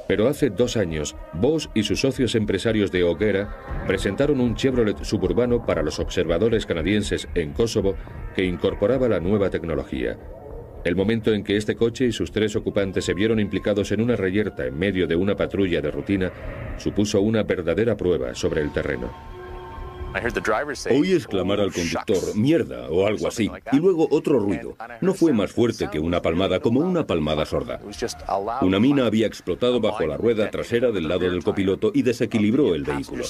[SPEAKER 1] Pero hace 2 años, Bose y sus socios empresarios de Hoguera presentaron un Chevrolet suburbano para los observadores canadienses en Kosovo que incorporaba la nueva tecnología. El momento en que este coche y sus 3 ocupantes se vieron implicados en una reyerta en medio de una patrulla de rutina supuso una verdadera prueba sobre el terreno.
[SPEAKER 5] Oí exclamar al conductor, mierda, o algo así, y luego otro ruido. No fue más fuerte que una palmada, como una palmada sorda. Una mina había explotado bajo la rueda trasera del lado del copiloto y desequilibró el vehículo.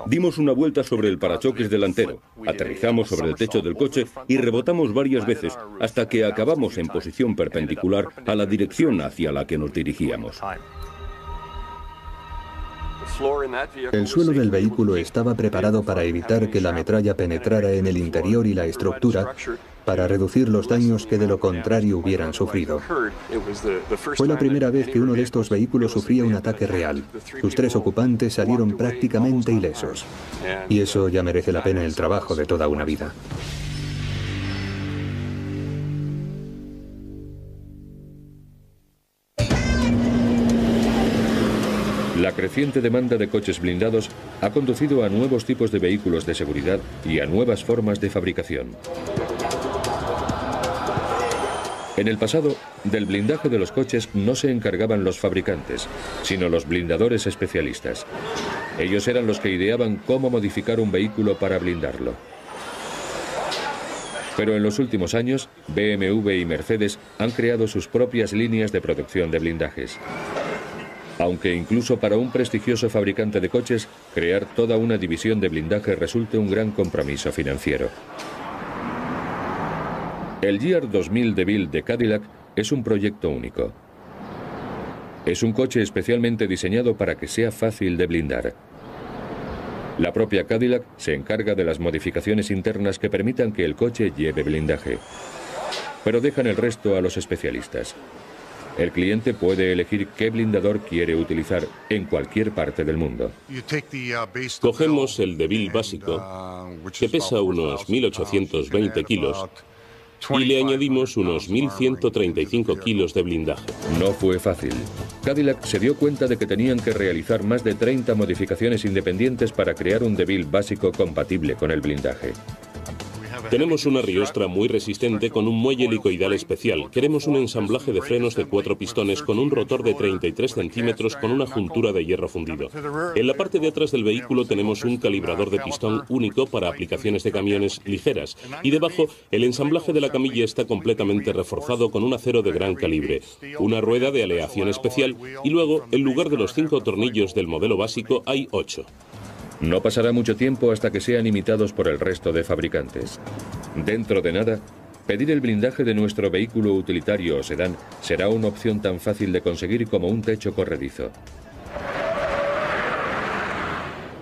[SPEAKER 5] Dimos una vuelta sobre el parachoques delantero, aterrizamos sobre el techo del coche y rebotamos varias veces hasta que acabamos en posición perpendicular a la dirección hacia la que nos dirigíamos.
[SPEAKER 3] El suelo del vehículo estaba preparado para evitar que la metralla penetrara en el interior y la estructura, para reducir los daños que de lo contrario hubieran sufrido. Fue la primera vez que uno de estos vehículos sufría un ataque real. Sus 3 ocupantes salieron prácticamente ilesos. Y eso ya merece la pena el trabajo de toda una vida.
[SPEAKER 1] La creciente demanda de coches blindados ha conducido a nuevos tipos de vehículos de seguridad y a nuevas formas de fabricación. En el pasado, del blindaje de los coches no se encargaban los fabricantes, sino los blindadores especialistas. Ellos eran los que ideaban cómo modificar un vehículo para blindarlo. Pero en los últimos años, BMW y Mercedes han creado sus propias líneas de producción de blindajes. Aunque incluso para un prestigioso fabricante de coches, crear toda una división de blindaje resulte un gran compromiso financiero. El GR 2000 DeVille de Cadillac es un proyecto único. Es un coche especialmente diseñado para que sea fácil de blindar. La propia Cadillac se encarga de las modificaciones internas que permitan que el coche lleve blindaje, pero dejan el resto a los especialistas. El cliente puede elegir qué blindador quiere utilizar en cualquier parte del mundo.
[SPEAKER 2] Cogemos el DeVille básico, que pesa unos 1.820 kilos, y le añadimos unos 1.135 kilos de blindaje.
[SPEAKER 1] No fue fácil. Cadillac se dio cuenta de que tenían que realizar más de 30 modificaciones independientes para crear un DeVille básico compatible con el blindaje.
[SPEAKER 2] Tenemos una riostra muy resistente con un muelle helicoidal especial. Queremos un ensamblaje de frenos de 4 pistones con un rotor de 33 centímetros con una juntura de hierro fundido. En la parte de atrás del vehículo tenemos un calibrador de pistón único para aplicaciones de camiones ligeras. Y debajo, el ensamblaje de la camilla está completamente reforzado con un acero de gran calibre, una rueda de aleación especial y luego, en lugar de los 5 tornillos del modelo básico, hay 8.
[SPEAKER 1] No pasará mucho tiempo hasta que sean imitados por el resto de fabricantes. Dentro de nada, pedir el blindaje de nuestro vehículo utilitario o sedán será una opción tan fácil de conseguir como un techo corredizo.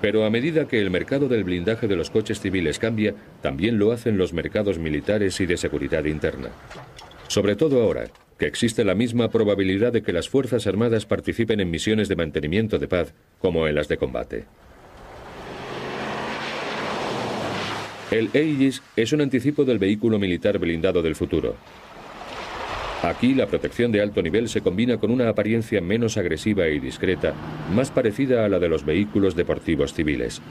[SPEAKER 1] Pero a medida que el mercado del blindaje de los coches civiles cambia, también lo hacen los mercados militares y de seguridad interna. Sobre todo ahora, que existe la misma probabilidad de que las Fuerzas Armadas participen en misiones de mantenimiento de paz como en las de combate. El Aegis es un anticipo del vehículo militar blindado del futuro. Aquí la protección de alto nivel se combina con una apariencia menos agresiva y discreta, más parecida a la de los vehículos deportivos civiles.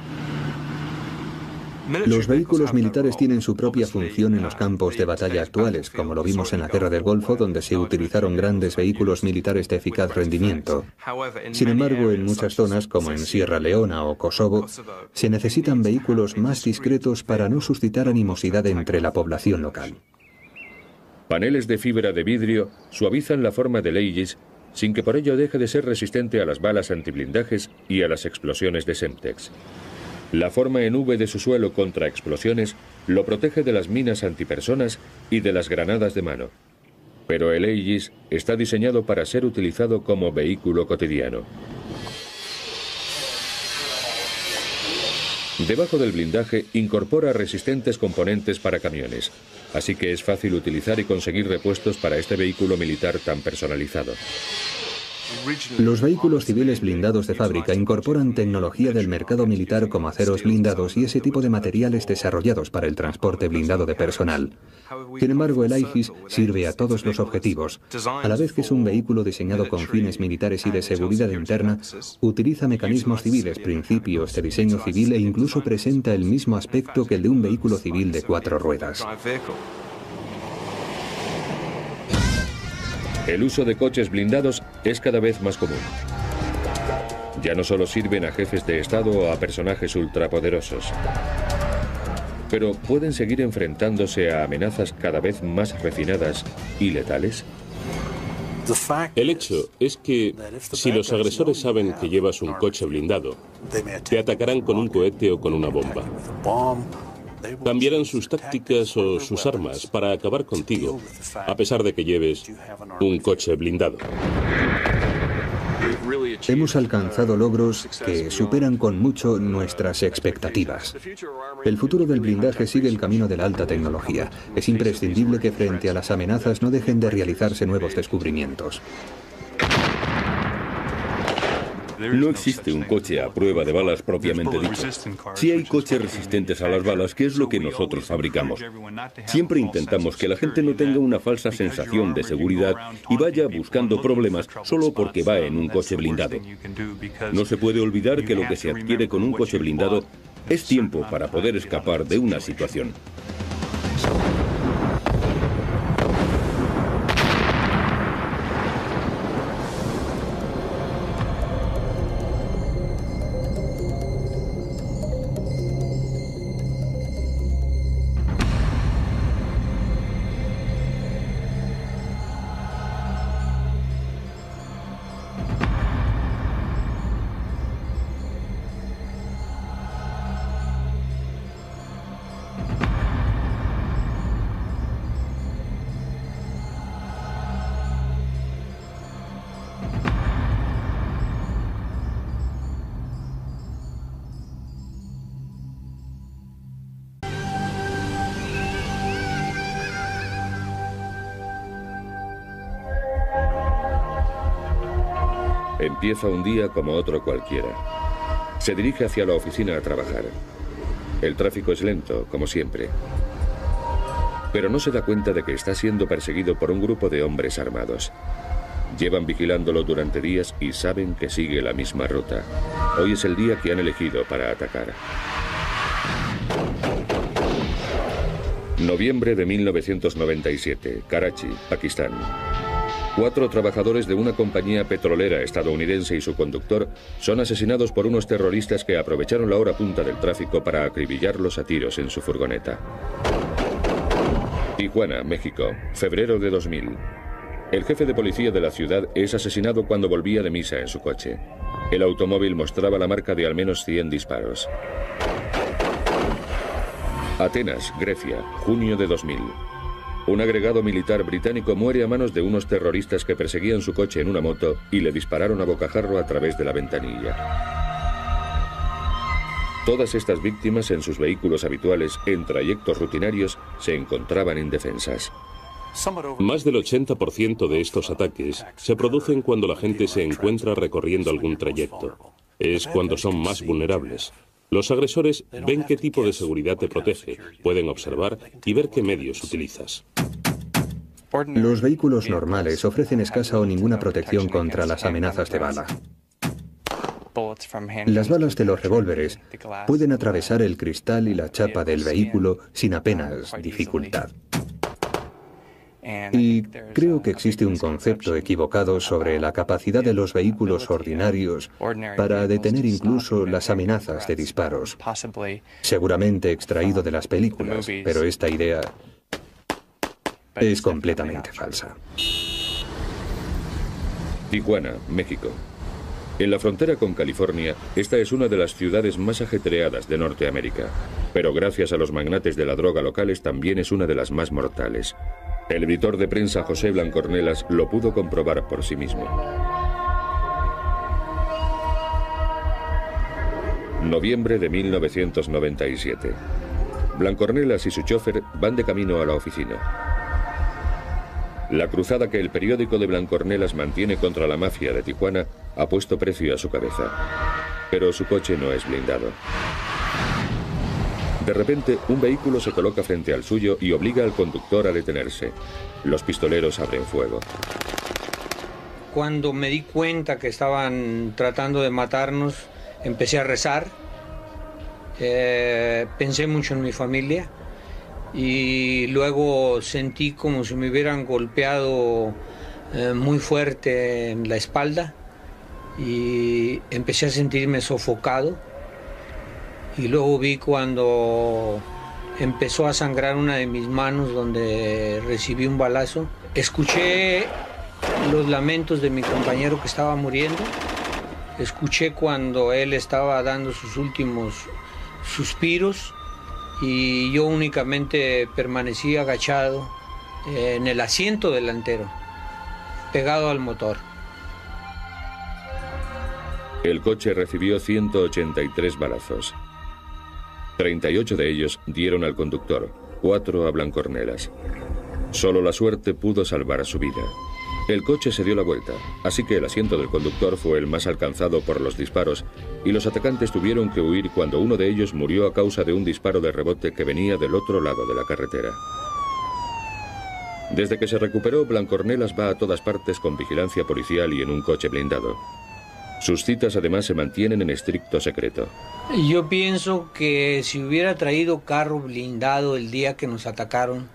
[SPEAKER 3] Los vehículos militares tienen su propia función en los campos de batalla actuales, como lo vimos en la Guerra del Golfo, donde se utilizaron grandes vehículos militares de eficaz rendimiento. Sin embargo, en muchas zonas, como en Sierra Leona o Kosovo, se necesitan vehículos más discretos para no suscitar animosidad entre la población local.
[SPEAKER 1] Paneles de fibra de vidrio suavizan la forma del Aegis sin que por ello deje de ser resistente a las balas antiblindajes y a las explosiones de Semtex. La forma en V de su suelo contra explosiones lo protege de las minas antipersonas y de las granadas de mano. Pero el Aegis está diseñado para ser utilizado como vehículo cotidiano. Debajo del blindaje incorpora resistentes componentes para camiones, así que es fácil utilizar y conseguir repuestos para este vehículo militar tan personalizado.
[SPEAKER 3] Los vehículos civiles blindados de fábrica incorporan tecnología del mercado militar como aceros blindados y ese tipo de materiales desarrollados para el transporte blindado de personal. Sin embargo, el Aegis sirve a todos los objetivos. A la vez que es un vehículo diseñado con fines militares y de seguridad interna, utiliza mecanismos civiles, principios de diseño civil e incluso presenta el mismo aspecto que el de un vehículo civil de 4 ruedas.
[SPEAKER 1] El uso de coches blindados es cada vez más común. Ya no solo sirven a jefes de Estado o a personajes ultrapoderosos, pero pueden seguir enfrentándose a amenazas cada vez más refinadas y letales.
[SPEAKER 2] El hecho es que si los agresores saben que llevas un coche blindado, te atacarán con un cohete o con una bomba. Cambiarán sus tácticas o sus armas para acabar contigo, a pesar de que lleves un coche blindado.
[SPEAKER 3] Hemos alcanzado logros que superan con mucho nuestras expectativas. El futuro del blindaje sigue el camino de la alta tecnología. Es imprescindible que frente a las amenazas no dejen de realizarse nuevos descubrimientos.
[SPEAKER 5] No existe un coche a prueba de balas propiamente dicho. Sí hay coches resistentes a las balas, que es lo que nosotros fabricamos. Siempre intentamos que la gente no tenga una falsa sensación de seguridad y vaya buscando problemas solo porque va en un coche blindado. No se puede olvidar que lo que se adquiere con un coche blindado es tiempo para poder escapar de una situación.
[SPEAKER 1] Empieza un día como otro cualquiera. Se dirige hacia la oficina a trabajar. El tráfico es lento, como siempre. Pero no se da cuenta de que está siendo perseguido por un grupo de hombres armados. Llevan vigilándolo durante días y saben que sigue la misma ruta. Hoy es el día que han elegido para atacar. Noviembre de 1997, Karachi, Pakistán. 4 trabajadores de una compañía petrolera estadounidense y su conductor son asesinados por unos terroristas que aprovecharon la hora punta del tráfico para acribillarlos a tiros en su furgoneta. Tijuana, México, febrero de 2000. El jefe de policía de la ciudad es asesinado cuando volvía de misa en su coche. El automóvil mostraba la marca de al menos 100 disparos. Atenas, Grecia, junio de 2000. Un agregado militar británico muere a manos de unos terroristas que perseguían su coche en una moto y le dispararon a bocajarro a través de la ventanilla. Todas estas víctimas en sus vehículos habituales, en trayectos rutinarios, se encontraban indefensas.
[SPEAKER 2] Más del 80% de estos ataques se producen cuando la gente se encuentra recorriendo algún trayecto. Es cuando son más vulnerables. Los agresores ven qué tipo de seguridad te protege, pueden observar y ver qué medios utilizas.
[SPEAKER 3] Los vehículos normales ofrecen escasa o ninguna protección contra las amenazas de bala. Las balas de los revólveres pueden atravesar el cristal y la chapa del vehículo sin apenas dificultad. Y creo que existe un concepto equivocado sobre la capacidad de los vehículos ordinarios para detener incluso las amenazas de disparos. Seguramente extraído de las películas, pero esta idea es completamente falsa.
[SPEAKER 1] Tijuana, México. En la frontera con California, esta es una de las ciudades más ajetreadas de Norteamérica, pero gracias a los magnates de la droga locales también es una de las más mortales. El editor de prensa José Blancornelas lo pudo comprobar por sí mismo. Noviembre de 1997. Blancornelas y su chofer van de camino a la oficina. La cruzada que el periódico de Blancornelas mantiene contra la mafia de Tijuana ha puesto precio a su cabeza. Pero su coche no es blindado. De repente, un vehículo se coloca frente al suyo y obliga al conductor a detenerse. Los pistoleros abren fuego.
[SPEAKER 4] Cuando me di cuenta que estaban tratando de matarnos, empecé a rezar. Pensé mucho en mi familia y luego sentí como si me hubieran golpeado muy fuerte en la espalda y empecé a sentirme sofocado. Y luego vi cuando empezó a sangrar una de mis manos donde recibí un balazo. Escuché los lamentos de mi compañero que estaba muriendo. Escuché cuando él estaba dando sus últimos suspiros y yo únicamente permanecí agachado en el asiento delantero, pegado al motor.
[SPEAKER 1] El coche recibió 183 balazos. 38 de ellos dieron al conductor, 4 a Blancornelas. Solo la suerte pudo salvar su vida. El coche se dio la vuelta, así que el asiento del conductor fue el más alcanzado por los disparos y los atacantes tuvieron que huir cuando uno de ellos murió a causa de un disparo de rebote que venía del otro lado de la carretera. Desde que se recuperó, Blancornelas va a todas partes con vigilancia policial y en un coche blindado. Sus citas además se mantienen en estricto secreto.
[SPEAKER 4] Yo pienso que si hubiera traído carro blindado el día que nos atacaron,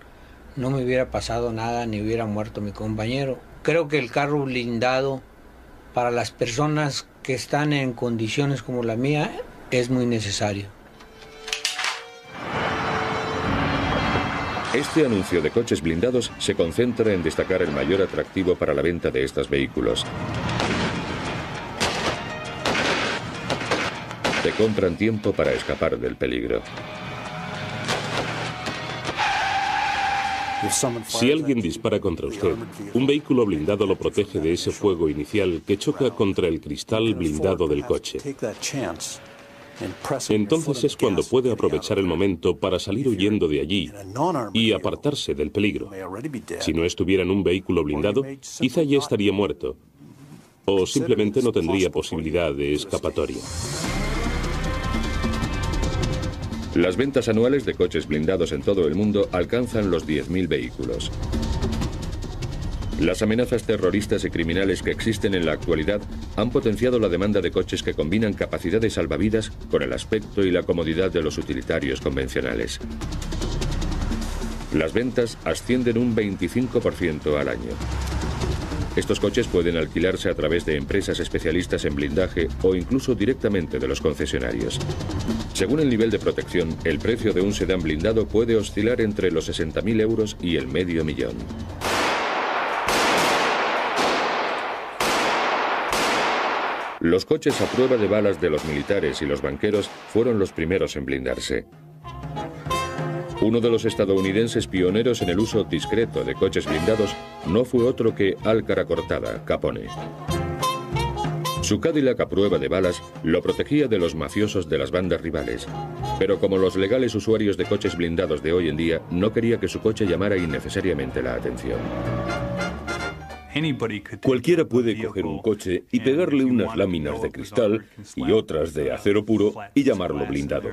[SPEAKER 4] no me hubiera pasado nada ni hubiera muerto mi compañero. Creo que el carro blindado para las personas que están en condiciones como la mía es muy necesario.
[SPEAKER 1] Este anuncio de coches blindados se concentra en destacar el mayor atractivo para la venta de estos vehículos. Te compran tiempo para escapar del peligro.
[SPEAKER 2] Si alguien dispara contra usted, un vehículo blindado lo protege de ese fuego inicial que choca contra el cristal blindado del coche. Entonces es cuando puede aprovechar el momento para salir huyendo de allí y apartarse del peligro. Si no estuviera en un vehículo blindado, quizá ya estaría muerto. o simplemente no tendría posibilidad de escapatoria.
[SPEAKER 1] Las ventas anuales de coches blindados en todo el mundo alcanzan los 10.000 vehículos. Las amenazas terroristas y criminales que existen en la actualidad han potenciado la demanda de coches que combinan capacidad de salvavidas con el aspecto y la comodidad de los utilitarios convencionales. Las ventas ascienden un 25% al año. Estos coches pueden alquilarse a través de empresas especialistas en blindaje o incluso directamente de los concesionarios. Según el nivel de protección, el precio de un sedán blindado puede oscilar entre los 60.000 euros y el $500.000. Los coches a prueba de balas de los militares y los banqueros fueron los primeros en blindarse. Uno de los estadounidenses pioneros en el uso discreto de coches blindados no fue otro que Al Caracortada, Capone. Su Cadillac a prueba de balas lo protegía de los mafiosos de las bandas rivales, pero como los legales usuarios de coches blindados de hoy en día, no quería que su coche llamara innecesariamente la atención.
[SPEAKER 5] Cualquiera puede coger un coche y pegarle unas láminas de cristal y otras de acero puro y llamarlo blindado.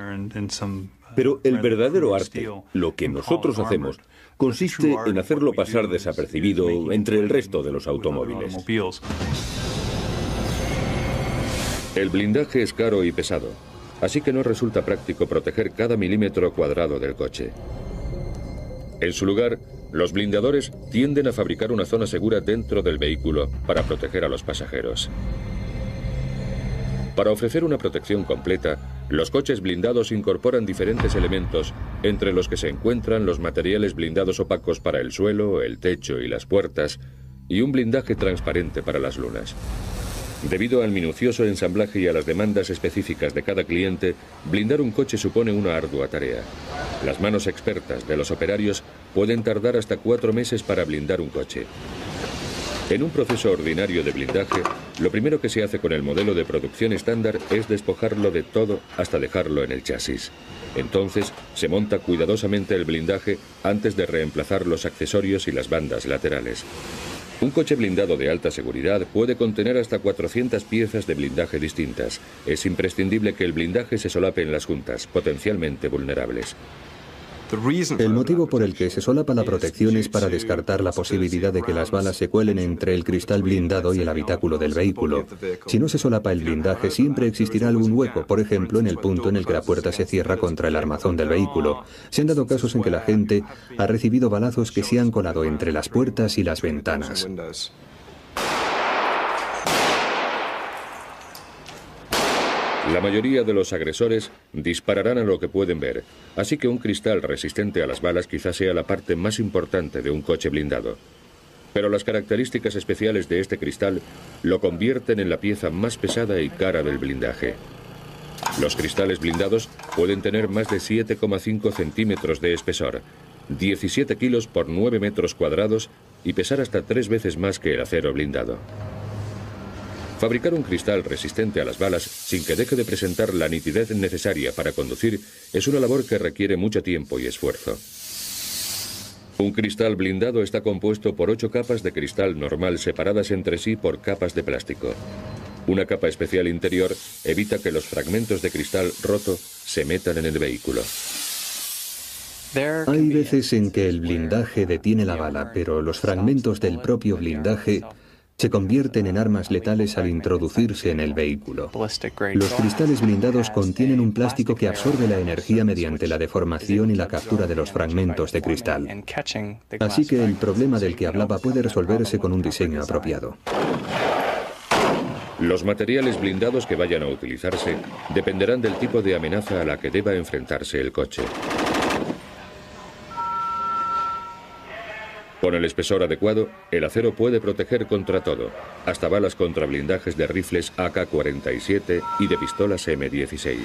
[SPEAKER 5] Pero el verdadero arte, lo que nosotros hacemos, consiste en hacerlo pasar desapercibido entre el resto de los automóviles.
[SPEAKER 1] El blindaje es caro y pesado, así que no resulta práctico proteger cada milímetro cuadrado del coche. En su lugar, los blindadores tienden a fabricar una zona segura dentro del vehículo para proteger a los pasajeros. Para ofrecer una protección completa, los coches blindados incorporan diferentes elementos, entre los que se encuentran los materiales blindados opacos para el suelo, el techo y las puertas, y un blindaje transparente para las lunas. Debido al minucioso ensamblaje y a las demandas específicas de cada cliente, blindar un coche supone una ardua tarea. Las manos expertas de los operarios pueden tardar hasta 4 meses para blindar un coche. En un proceso ordinario de blindaje, lo primero que se hace con el modelo de producción estándar es despojarlo de todo hasta dejarlo en el chasis. Entonces, se monta cuidadosamente el blindaje antes de reemplazar los accesorios y las bandas laterales. Un coche blindado de alta seguridad puede contener hasta 400 piezas de blindaje distintas. Es imprescindible que el blindaje se solape en las juntas, potencialmente vulnerables.
[SPEAKER 3] El motivo por el que se solapa la protección es para descartar la posibilidad de que las balas se cuelen entre el cristal blindado y el habitáculo del vehículo. Si no se solapa el blindaje, siempre existirá algún hueco, por ejemplo, en el punto en el que la puerta se cierra contra el armazón del vehículo. Se han dado casos en que la gente ha recibido balazos que se han colado entre las puertas y las ventanas.
[SPEAKER 1] La mayoría de los agresores dispararán a lo que pueden ver, así que un cristal resistente a las balas quizás sea la parte más importante de un coche blindado. Pero las características especiales de este cristal lo convierten en la pieza más pesada y cara del blindaje. Los cristales blindados pueden tener más de 7,5 centímetros de espesor, 17 kilos por 9 metros cuadrados y pesar hasta 3 veces más que el acero blindado. Fabricar un cristal resistente a las balas sin que deje de presentar la nitidez necesaria para conducir es una labor que requiere mucho tiempo y esfuerzo. Un cristal blindado está compuesto por 8 capas de cristal normal separadas entre sí por capas de plástico. Una capa especial interior evita que los fragmentos de cristal roto se metan en el vehículo.
[SPEAKER 3] Hay veces en que el blindaje detiene la bala, pero los fragmentos del propio blindaje se convierten en armas letales al introducirse en el vehículo. Los cristales blindados contienen un plástico que absorbe la energía mediante la deformación y la captura de los fragmentos de cristal. Así que el problema del que hablaba puede resolverse con un diseño apropiado.
[SPEAKER 1] Los materiales blindados que vayan a utilizarse dependerán del tipo de amenaza a la que deba enfrentarse el coche. Con el espesor adecuado, el acero puede proteger contra todo, hasta balas contra blindajes de rifles AK-47 y de pistolas M16.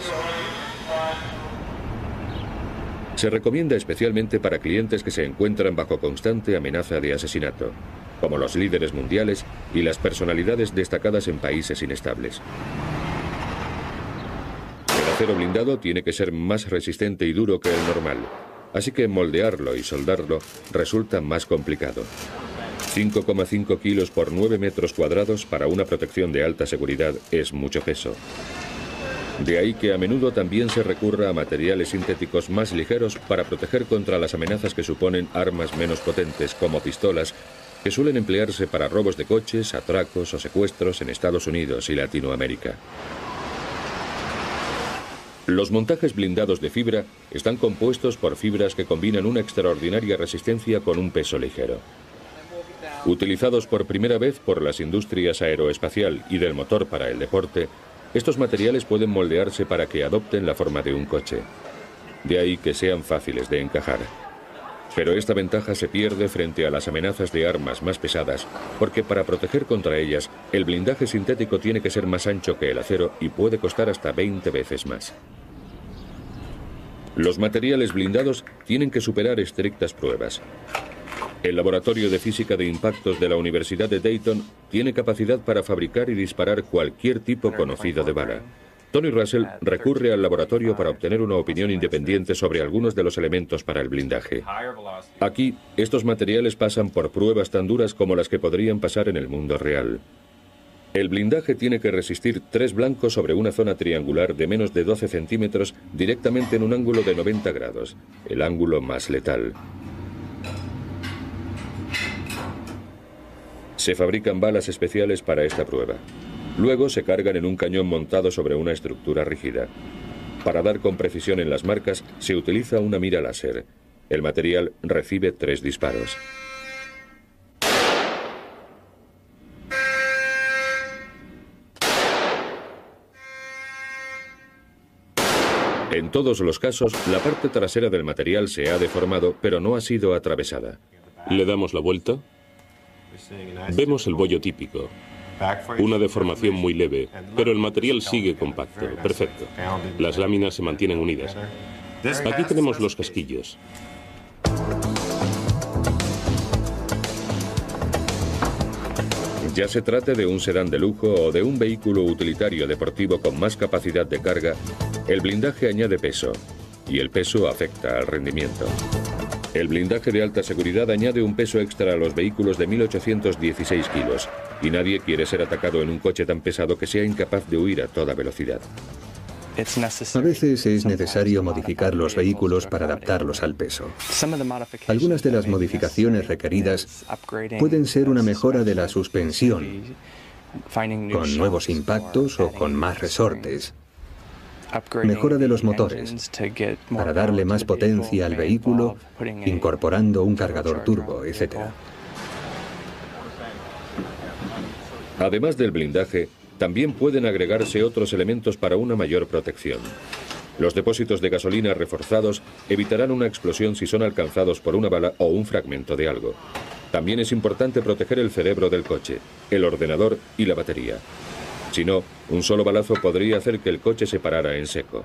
[SPEAKER 1] Se recomienda especialmente para clientes que se encuentran bajo constante amenaza de asesinato, como los líderes mundiales y las personalidades destacadas en países inestables. El acero blindado tiene que ser más resistente y duro que el normal, así que moldearlo y soldarlo resulta más complicado. 5,5 kilos por 9 metros cuadrados para una protección de alta seguridad es mucho peso. De ahí que a menudo también se recurra a materiales sintéticos más ligeros para proteger contra las amenazas que suponen armas menos potentes como pistolas, que suelen emplearse para robos de coches, atracos o secuestros en Estados Unidos y Latinoamérica. Los montajes blindados de fibra están compuestos por fibras que combinan una extraordinaria resistencia con un peso ligero. Utilizados por primera vez por las industrias aeroespacial y del motor para el deporte, estos materiales pueden moldearse para que adopten la forma de un coche. De ahí que sean fáciles de encajar. Pero esta ventaja se pierde frente a las amenazas de armas más pesadas, porque para proteger contra ellas, el blindaje sintético tiene que ser más ancho que el acero y puede costar hasta 20 veces más. Los materiales blindados tienen que superar estrictas pruebas. El Laboratorio de Física de Impactos de la Universidad de Dayton tiene capacidad para fabricar y disparar cualquier tipo conocido de bala. Tony Russell recurre al laboratorio para obtener una opinión independiente sobre algunos de los elementos para el blindaje. Aquí, estos materiales pasan por pruebas tan duras como las que podrían pasar en el mundo real. El blindaje tiene que resistir 3 blancos sobre una zona triangular de menos de 12 centímetros directamente en un ángulo de 90 grados, el ángulo más letal. Se fabrican balas especiales para esta prueba. Luego se cargan en un cañón montado sobre una estructura rígida. Para dar con precisión en las marcas, se utiliza una mira láser. El material recibe 3 disparos. En todos los casos, la parte trasera del material se ha deformado, pero no ha sido atravesada.
[SPEAKER 2] Le damos la vuelta. Vemos el bollo típico. Una deformación muy leve, pero el material sigue compacto. Perfecto. Las láminas se mantienen unidas. Aquí tenemos los casquillos.
[SPEAKER 1] Ya se trate de un sedán de lujo o de un vehículo utilitario deportivo con más capacidad de carga, el blindaje añade peso, y el peso afecta al rendimiento. El blindaje de alta seguridad añade un peso extra a los vehículos de 1816 kilos, y nadie quiere ser atacado en un coche tan pesado que sea incapaz de huir a toda velocidad.
[SPEAKER 3] A veces es necesario modificar los vehículos para adaptarlos al peso. Algunas de las modificaciones requeridas pueden ser una mejora de la suspensión, con nuevos impactos o con más resortes. Mejora de los motores, para darle más potencia al vehículo, incorporando un cargador turbo, etc.
[SPEAKER 1] Además del blindaje, también pueden agregarse otros elementos para una mayor protección. Los depósitos de gasolina reforzados evitarán una explosión si son alcanzados por una bala o un fragmento de algo. También es importante proteger el cerebro del coche, el ordenador y la batería. Si no, un solo balazo podría hacer que el coche se parara en seco.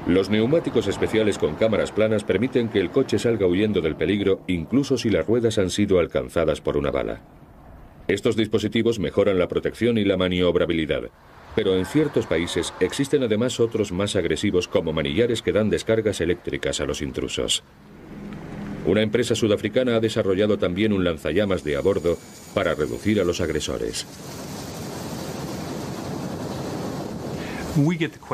[SPEAKER 1] Los neumáticos especiales con cámaras planas permiten que el coche salga huyendo del peligro incluso si las ruedas han sido alcanzadas por una bala. Estos dispositivos mejoran la protección y la maniobrabilidad, pero en ciertos países existen además otros más agresivos como manillares que dan descargas eléctricas a los intrusos. Una empresa sudafricana ha desarrollado también un lanzallamas de a bordo para reducir a los agresores.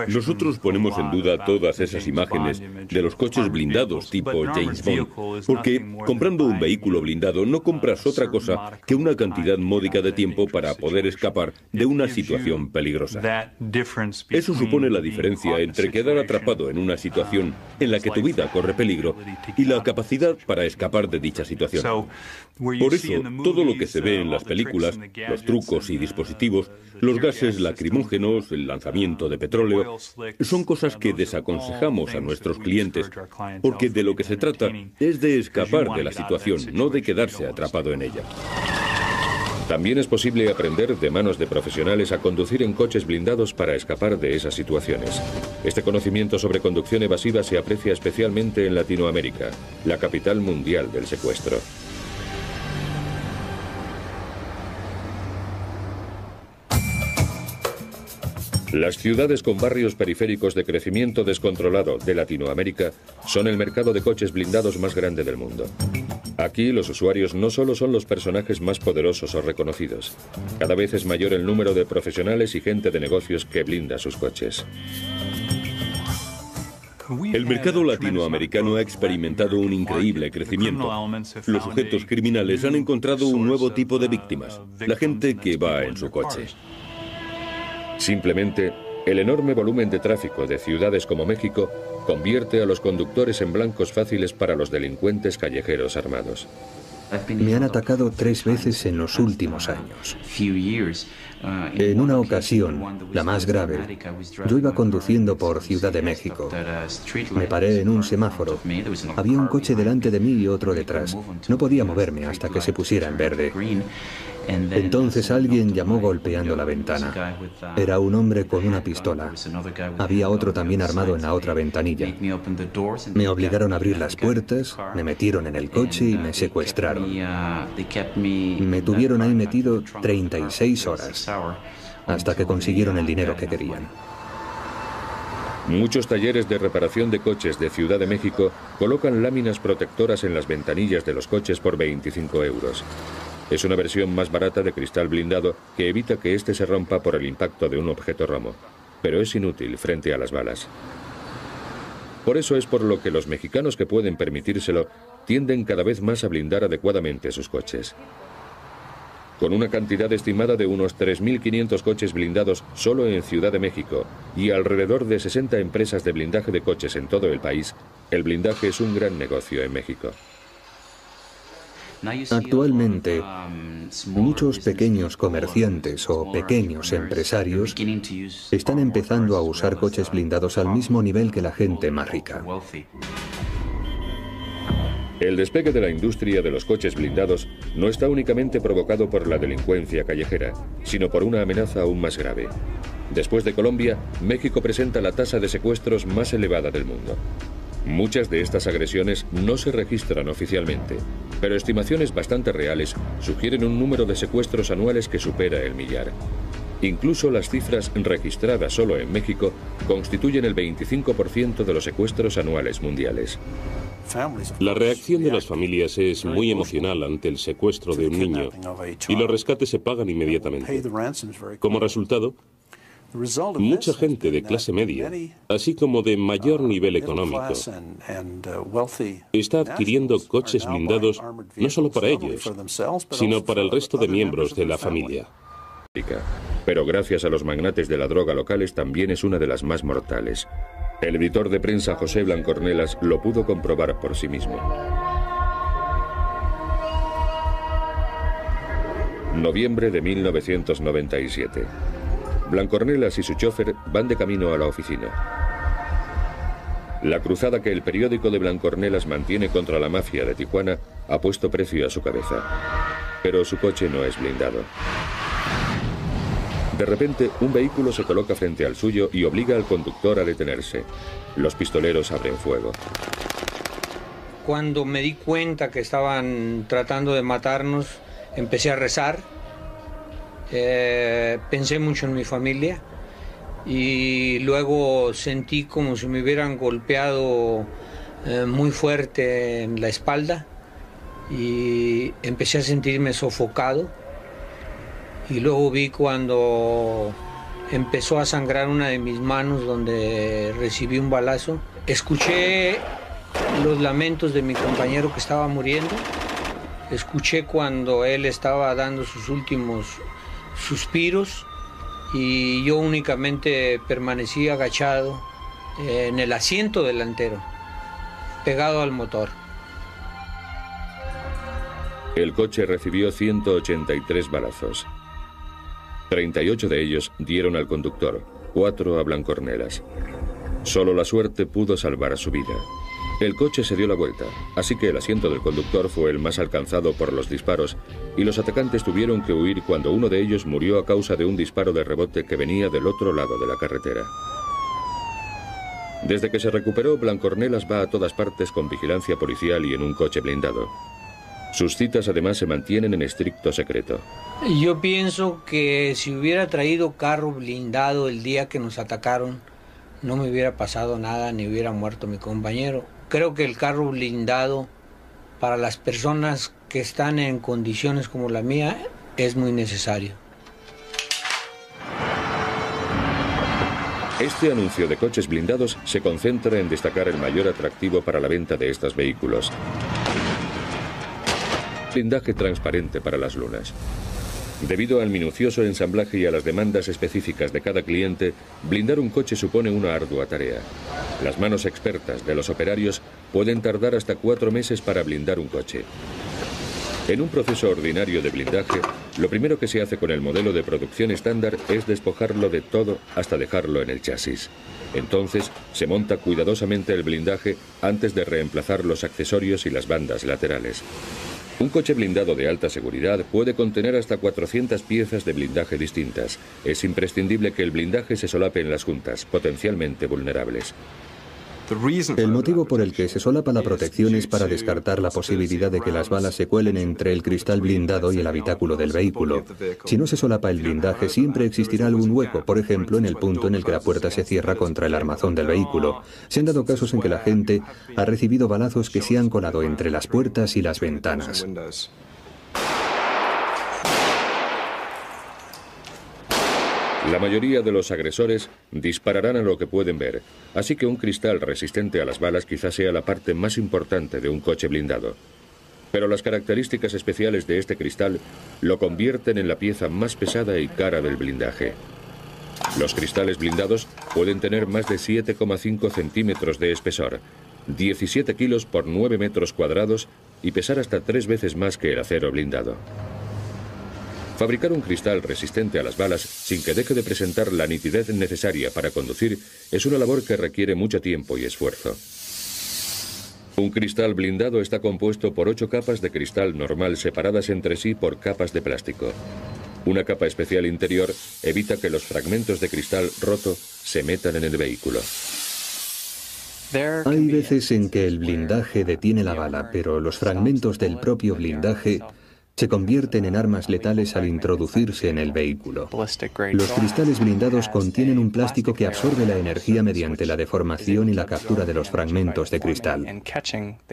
[SPEAKER 5] Nosotros ponemos en duda todas esas imágenes de los coches blindados tipo James Bond, porque comprando un vehículo blindado no compras otra cosa que una cantidad módica de tiempo para poder escapar de una situación peligrosa. Eso supone la diferencia entre quedar atrapado en una situación en la que tu vida corre peligro y la capacidad para escapar de dicha situación. Por eso, todo lo que se ve en las películas, los trucos y dispositivos, los gases lacrimógenos, el lanzamiento de petróleo, son cosas que desaconsejamos a nuestros clientes, porque de lo que se trata es de escapar de la situación, no de quedarse atrapado en ella.
[SPEAKER 1] También es posible aprender de manos de profesionales a conducir en coches blindados para escapar de esas situaciones. Este conocimiento sobre conducción evasiva se aprecia especialmente en Latinoamérica, la capital mundial del secuestro. Las ciudades con barrios periféricos de crecimiento descontrolado de Latinoamérica son el mercado de coches blindados más grande del mundo. Aquí los usuarios no solo son los personajes más poderosos o reconocidos. Cada vez es mayor el número de profesionales y gente de negocios que blinda sus coches.
[SPEAKER 5] El mercado latinoamericano ha experimentado un increíble crecimiento. Los sujetos criminales han encontrado un nuevo tipo de víctimas, la gente que va en su coche.
[SPEAKER 1] Simplemente, el enorme volumen de tráfico de ciudades como México convierte a los conductores en blancos fáciles para los delincuentes callejeros armados.
[SPEAKER 3] Me han atacado 3 veces en los últimos años. En una ocasión, la más grave, yo iba conduciendo por Ciudad de México. Me paré en un semáforo. Había un coche delante de mí y otro detrás. No podía moverme hasta que se pusiera en verde. Entonces alguien llamó golpeando la ventana. Era un hombre con una pistola. Había otro también armado en la otra ventanilla. Me obligaron a abrir las puertas, me metieron en el coche y me secuestraron. Me tuvieron ahí metido 36 horas, hasta que consiguieron el dinero que querían.
[SPEAKER 1] Muchos talleres de reparación de coches de Ciudad de México colocan láminas protectoras en las ventanillas de los coches por 25 euros. Es una versión más barata de cristal blindado que evita que éste se rompa por el impacto de un objeto romo, pero es inútil frente a las balas. Por eso es por lo que los mexicanos que pueden permitírselo tienden cada vez más a blindar adecuadamente sus coches. Con una cantidad estimada de unos 3.500 coches blindados solo en Ciudad de México y alrededor de 60 empresas de blindaje de coches en todo el país, el blindaje es un gran negocio en México.
[SPEAKER 3] Actualmente, muchos pequeños comerciantes o pequeños empresarios están empezando a usar coches blindados al mismo nivel que la gente más rica.
[SPEAKER 1] El despegue de la industria de los coches blindados no está únicamente provocado por la delincuencia callejera, sino por una amenaza aún más grave. Después de Colombia, México presenta la tasa de secuestros más elevada del mundo. Muchas de estas agresiones no se registran oficialmente, pero estimaciones bastante reales sugieren un número de secuestros anuales que supera el millar. Incluso las cifras registradas solo en México constituyen el 25% de los secuestros anuales mundiales.
[SPEAKER 2] La reacción de las familias es muy emocional ante el secuestro de un niño y los rescates se pagan inmediatamente. Como resultado, mucha gente de clase media, así como de mayor nivel económico, está adquiriendo coches blindados no solo para ellos, sino para el resto de miembros de la familia.
[SPEAKER 1] Pero gracias a los magnates de la droga locales también es una de las más mortales. El editor de prensa José Blancornelas lo pudo comprobar por sí mismo. Noviembre de 1997. Blancornelas y su chofer van de camino a la oficina. La cruzada que el periódico de Blancornelas mantiene contra la mafia de Tijuana ha puesto precio a su cabeza. Pero su coche no es blindado. De repente, un vehículo se coloca frente al suyo y obliga al conductor a detenerse. Los pistoleros abren fuego.
[SPEAKER 4] Cuando me di cuenta que estaban tratando de matarnos, empecé a rezar. Pensé mucho en mi familia y luego sentí como si me hubieran golpeado muy fuerte en la espalda y empecé a sentirme sofocado. Y luego vi cuando empezó a sangrar una de mis manos donde recibí un balazo. Escuché los lamentos de mi compañero que estaba muriendo. Escuché cuando él estaba dando sus últimos suspiros y yo únicamente permanecí agachado en el asiento delantero, pegado al motor.
[SPEAKER 1] El coche recibió 183 balazos. 38 de ellos dieron al conductor, 4 a Blancornelas. Solo la suerte pudo salvar su vida. El coche se dio la vuelta, así que el asiento del conductor fue el más alcanzado por los disparos y los atacantes tuvieron que huir cuando uno de ellos murió a causa de un disparo de rebote que venía del otro lado de la carretera. Desde que se recuperó, Blancornelas va a todas partes con vigilancia policial y en un coche blindado. Sus citas además se mantienen en estricto secreto.
[SPEAKER 4] Yo pienso que si hubiera traído carro blindado el día que nos atacaron, no me hubiera pasado nada ni hubiera muerto mi compañero. Creo que el carro blindado para las personas que están en condiciones como la mía es muy necesario.
[SPEAKER 1] Este anuncio de coches blindados se concentra en destacar el mayor atractivo para la venta de estos vehículos: blindaje transparente para las lunas. Debido al minucioso ensamblaje y a las demandas específicas de cada cliente, blindar un coche supone una ardua tarea. Las manos expertas de los operarios pueden tardar hasta 4 meses para blindar un coche. En un proceso ordinario de blindaje, lo primero que se hace con el modelo de producción estándar es despojarlo de todo hasta dejarlo en el chasis. Entonces, se monta cuidadosamente el blindaje antes de reemplazar los accesorios y las bandas laterales. Un coche blindado de alta seguridad puede contener hasta 400 piezas de blindaje distintas. Es imprescindible que el blindaje se solape en las juntas, potencialmente vulnerables.
[SPEAKER 3] El motivo por el que se solapa la protección es para descartar la posibilidad de que las balas se cuelen entre el cristal blindado y el habitáculo del vehículo. Si no se solapa el blindaje, siempre existirá algún hueco, por ejemplo, en el punto en el que la puerta se cierra contra el armazón del vehículo. Se han dado casos en que la gente ha recibido balazos que se han colado entre las puertas y las ventanas.
[SPEAKER 1] La mayoría de los agresores dispararán a lo que pueden ver, así que un cristal resistente a las balas quizás sea la parte más importante de un coche blindado. Pero las características especiales de este cristal lo convierten en la pieza más pesada y cara del blindaje. Los cristales blindados pueden tener más de 7,5 centímetros de espesor, 17 kilos por 9 metros cuadrados y pesar hasta 3 veces más que el acero blindado. Fabricar un cristal resistente a las balas sin que deje de presentar la nitidez necesaria para conducir es una labor que requiere mucho tiempo y esfuerzo. Un cristal blindado está compuesto por 8 capas de cristal normal separadas entre sí por capas de plástico. Una capa especial interior evita que los fragmentos de cristal roto se metan en el vehículo.
[SPEAKER 3] Hay veces en que el blindaje detiene la bala, pero los fragmentos del propio blindaje se convierten en armas letales al introducirse en el vehículo. Los cristales blindados contienen un plástico que absorbe la energía mediante la deformación y la captura de los fragmentos de cristal.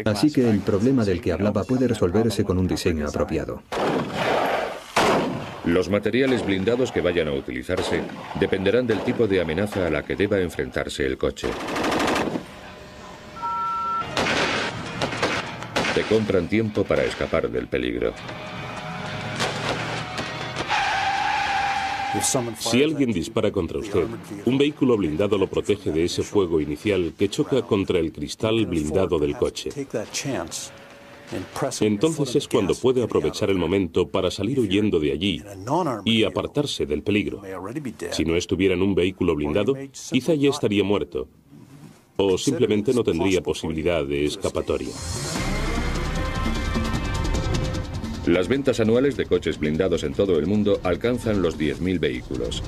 [SPEAKER 3] Así que el problema del que hablaba puede resolverse con un diseño apropiado.
[SPEAKER 1] Los materiales blindados que vayan a utilizarse dependerán del tipo de amenaza a la que deba enfrentarse el coche. Te compran tiempo para escapar del peligro.
[SPEAKER 2] Si alguien dispara contra usted, un vehículo blindado lo protege de ese fuego inicial que choca contra el cristal blindado del coche. Entonces es cuando puede aprovechar el momento para salir huyendo de allí y apartarse del peligro. Si no estuviera en un vehículo blindado, quizá ya estaría muerto o simplemente no tendría posibilidad de escapatoria.
[SPEAKER 1] Las ventas anuales de coches blindados en todo el mundo alcanzan los 10.000 vehículos.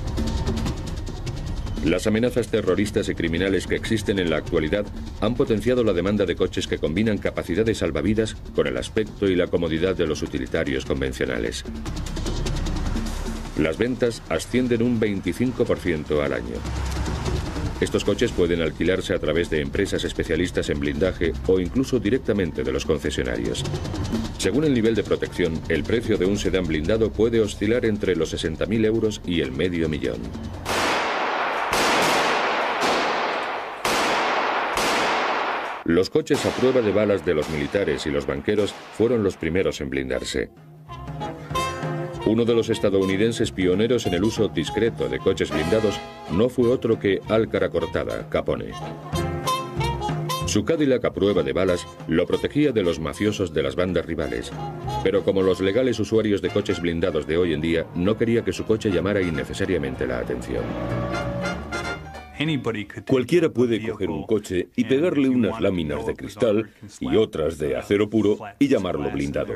[SPEAKER 1] Las amenazas terroristas y criminales que existen en la actualidad han potenciado la demanda de coches que combinan capacidades salvavidas con el aspecto y la comodidad de los utilitarios convencionales. Las ventas ascienden un 25% al año. Estos coches pueden alquilarse a través de empresas especialistas en blindaje o incluso directamente de los concesionarios. Según el nivel de protección, el precio de un sedán blindado puede oscilar entre los 60.000 euros y el $500.000. Los coches a prueba de balas de los militares y los banqueros fueron los primeros en blindarse. Uno de los estadounidenses pioneros en el uso discreto de coches blindados no fue otro que Al Caracortada, Capone. Su Cadillac a prueba de balas lo protegía de los mafiosos de las bandas rivales, pero como los legales usuarios de coches blindados de hoy en día, no quería que su coche llamara innecesariamente la atención.
[SPEAKER 5] Cualquiera puede coger un coche y pegarle unas láminas de cristal y otras de acero puro y llamarlo blindado.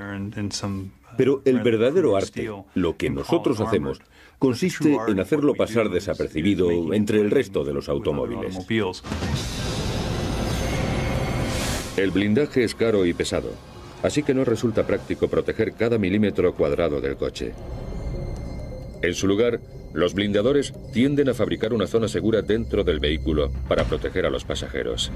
[SPEAKER 5] Pero el verdadero arte, lo que nosotros hacemos, consiste en hacerlo pasar desapercibido entre el resto de los automóviles.
[SPEAKER 1] El blindaje es caro y pesado. así que no resulta práctico proteger cada milímetro cuadrado del coche. En su lugar, los blindadores tienden a fabricar una zona segura dentro del vehículo para proteger a los pasajeros.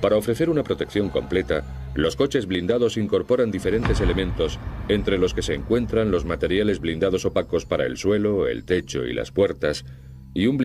[SPEAKER 1] Para ofrecer una protección completa, los coches blindados incorporan diferentes elementos, entre los que se encuentran los materiales blindados opacos para el suelo, el techo y las puertas, y un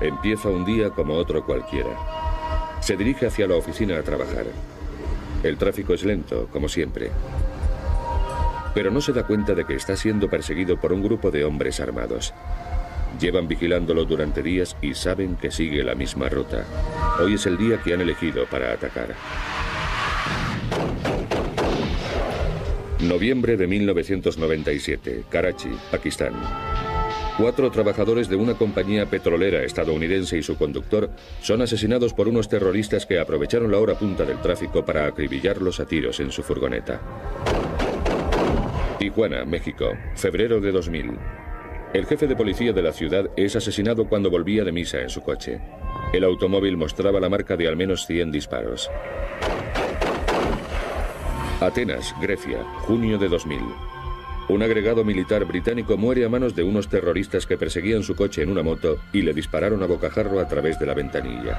[SPEAKER 1] Empieza un día como otro cualquiera. Se dirige hacia la oficina a trabajar. El tráfico es lento, como siempre. Pero no se da cuenta de que está siendo perseguido por un grupo de hombres armados. Llevan vigilándolo durante días y saben que sigue la misma ruta. Hoy es el día que han elegido para atacar. Noviembre de 1997, Karachi, Pakistán. 4 trabajadores de una compañía petrolera estadounidense y su conductor son asesinados por unos terroristas que aprovecharon la hora punta del tráfico para acribillarlos a tiros en su furgoneta. Tijuana, México, febrero de 2000. El jefe de policía de la ciudad es asesinado cuando volvía de misa en su coche. El automóvil mostraba la marca de al menos 100 disparos. Atenas, Grecia, junio de 2000. Un agregado militar británico muere a manos de unos terroristas que perseguían su coche en una moto y le dispararon a bocajarro a través de la ventanilla.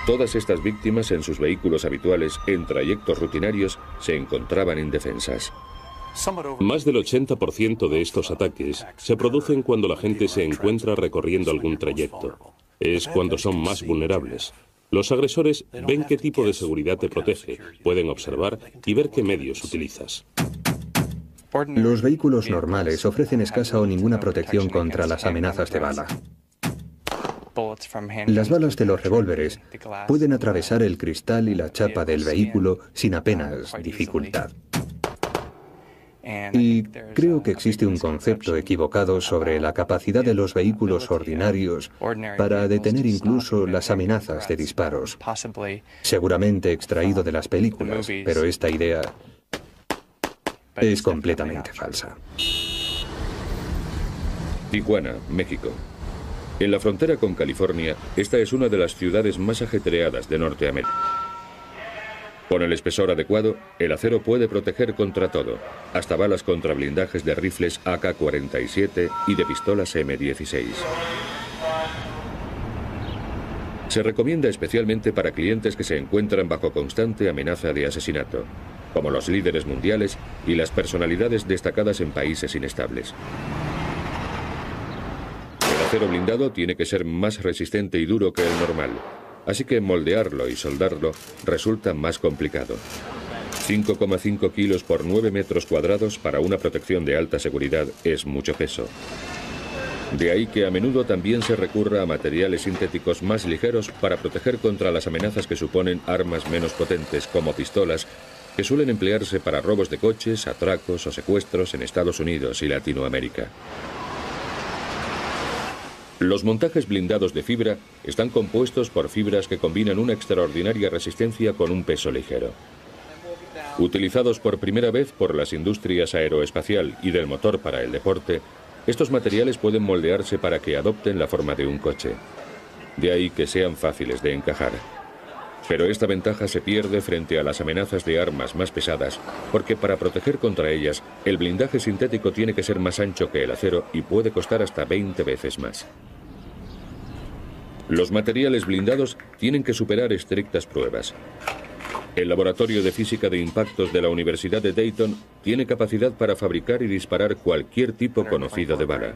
[SPEAKER 1] Todas estas víctimas en sus vehículos habituales, en trayectos rutinarios, se encontraban indefensas.
[SPEAKER 2] Más del 80% de estos ataques se producen cuando la gente se encuentra recorriendo algún trayecto. Es cuando son más vulnerables. Los agresores ven qué tipo de seguridad te protege, pueden observar y ver qué medios utilizas.
[SPEAKER 3] Los vehículos normales ofrecen escasa o ninguna protección contra las amenazas de bala. Las balas de los revólveres pueden atravesar el cristal y la chapa del vehículo sin apenas dificultad. Y creo que existe un concepto equivocado sobre la capacidad de los vehículos ordinarios para detener incluso las amenazas de disparos. Seguramente extraído de las películas, pero esta idea es completamente falsa.
[SPEAKER 1] Tijuana, México. En la frontera con California, esta es una de las ciudades más ajetreadas de Norteamérica. Con el espesor adecuado, el acero puede proteger contra todo, hasta balas contra blindajes de rifles AK-47 y de pistolas M16. Se recomienda especialmente para clientes que se encuentran bajo constante amenaza de asesinato, como los líderes mundiales y las personalidades destacadas en países inestables. El acero blindado tiene que ser más resistente y duro que el normal, así que moldearlo y soldarlo resulta más complicado. 5,5 kilos por 9 metros cuadrados para una protección de alta seguridad es mucho peso. De ahí que a menudo también se recurra a materiales sintéticos más ligeros para proteger contra las amenazas que suponen armas menos potentes como pistolas, que suelen emplearse para robos de coches, atracos o secuestros en Estados Unidos y Latinoamérica. Los montajes blindados de fibra están compuestos por fibras que combinan una extraordinaria resistencia con un peso ligero. Utilizados por primera vez por las industrias aeroespacial y del motor para el deporte, estos materiales pueden moldearse para que adopten la forma de un coche. De ahí que sean fáciles de encajar. Pero esta ventaja se pierde frente a las amenazas de armas más pesadas, porque para proteger contra ellas, el blindaje sintético tiene que ser más ancho que el acero y puede costar hasta 20 veces más. Los materiales blindados tienen que superar estrictas pruebas. El Laboratorio de Física de Impactos de la Universidad de Dayton tiene capacidad para fabricar y disparar cualquier tipo conocido de bala.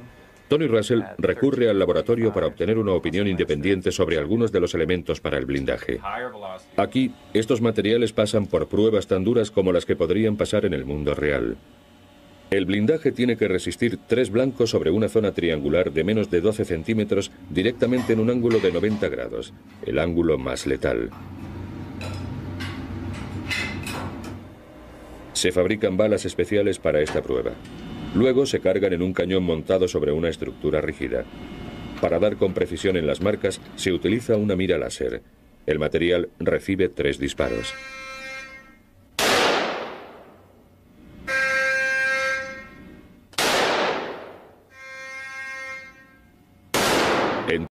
[SPEAKER 1] Tony Russell recurre al laboratorio para obtener una opinión independiente sobre algunos de los elementos para el blindaje. Aquí, estos materiales pasan por pruebas tan duras como las que podrían pasar en el mundo real. El blindaje tiene que resistir 3 blancos sobre una zona triangular de menos de 12 centímetros directamente en un ángulo de 90 grados, el ángulo más letal. Se fabrican balas especiales para esta prueba. Luego se cargan en un cañón montado sobre una estructura rígida. Para dar con precisión en las marcas, se utiliza una mira láser. El material recibe 3 disparos.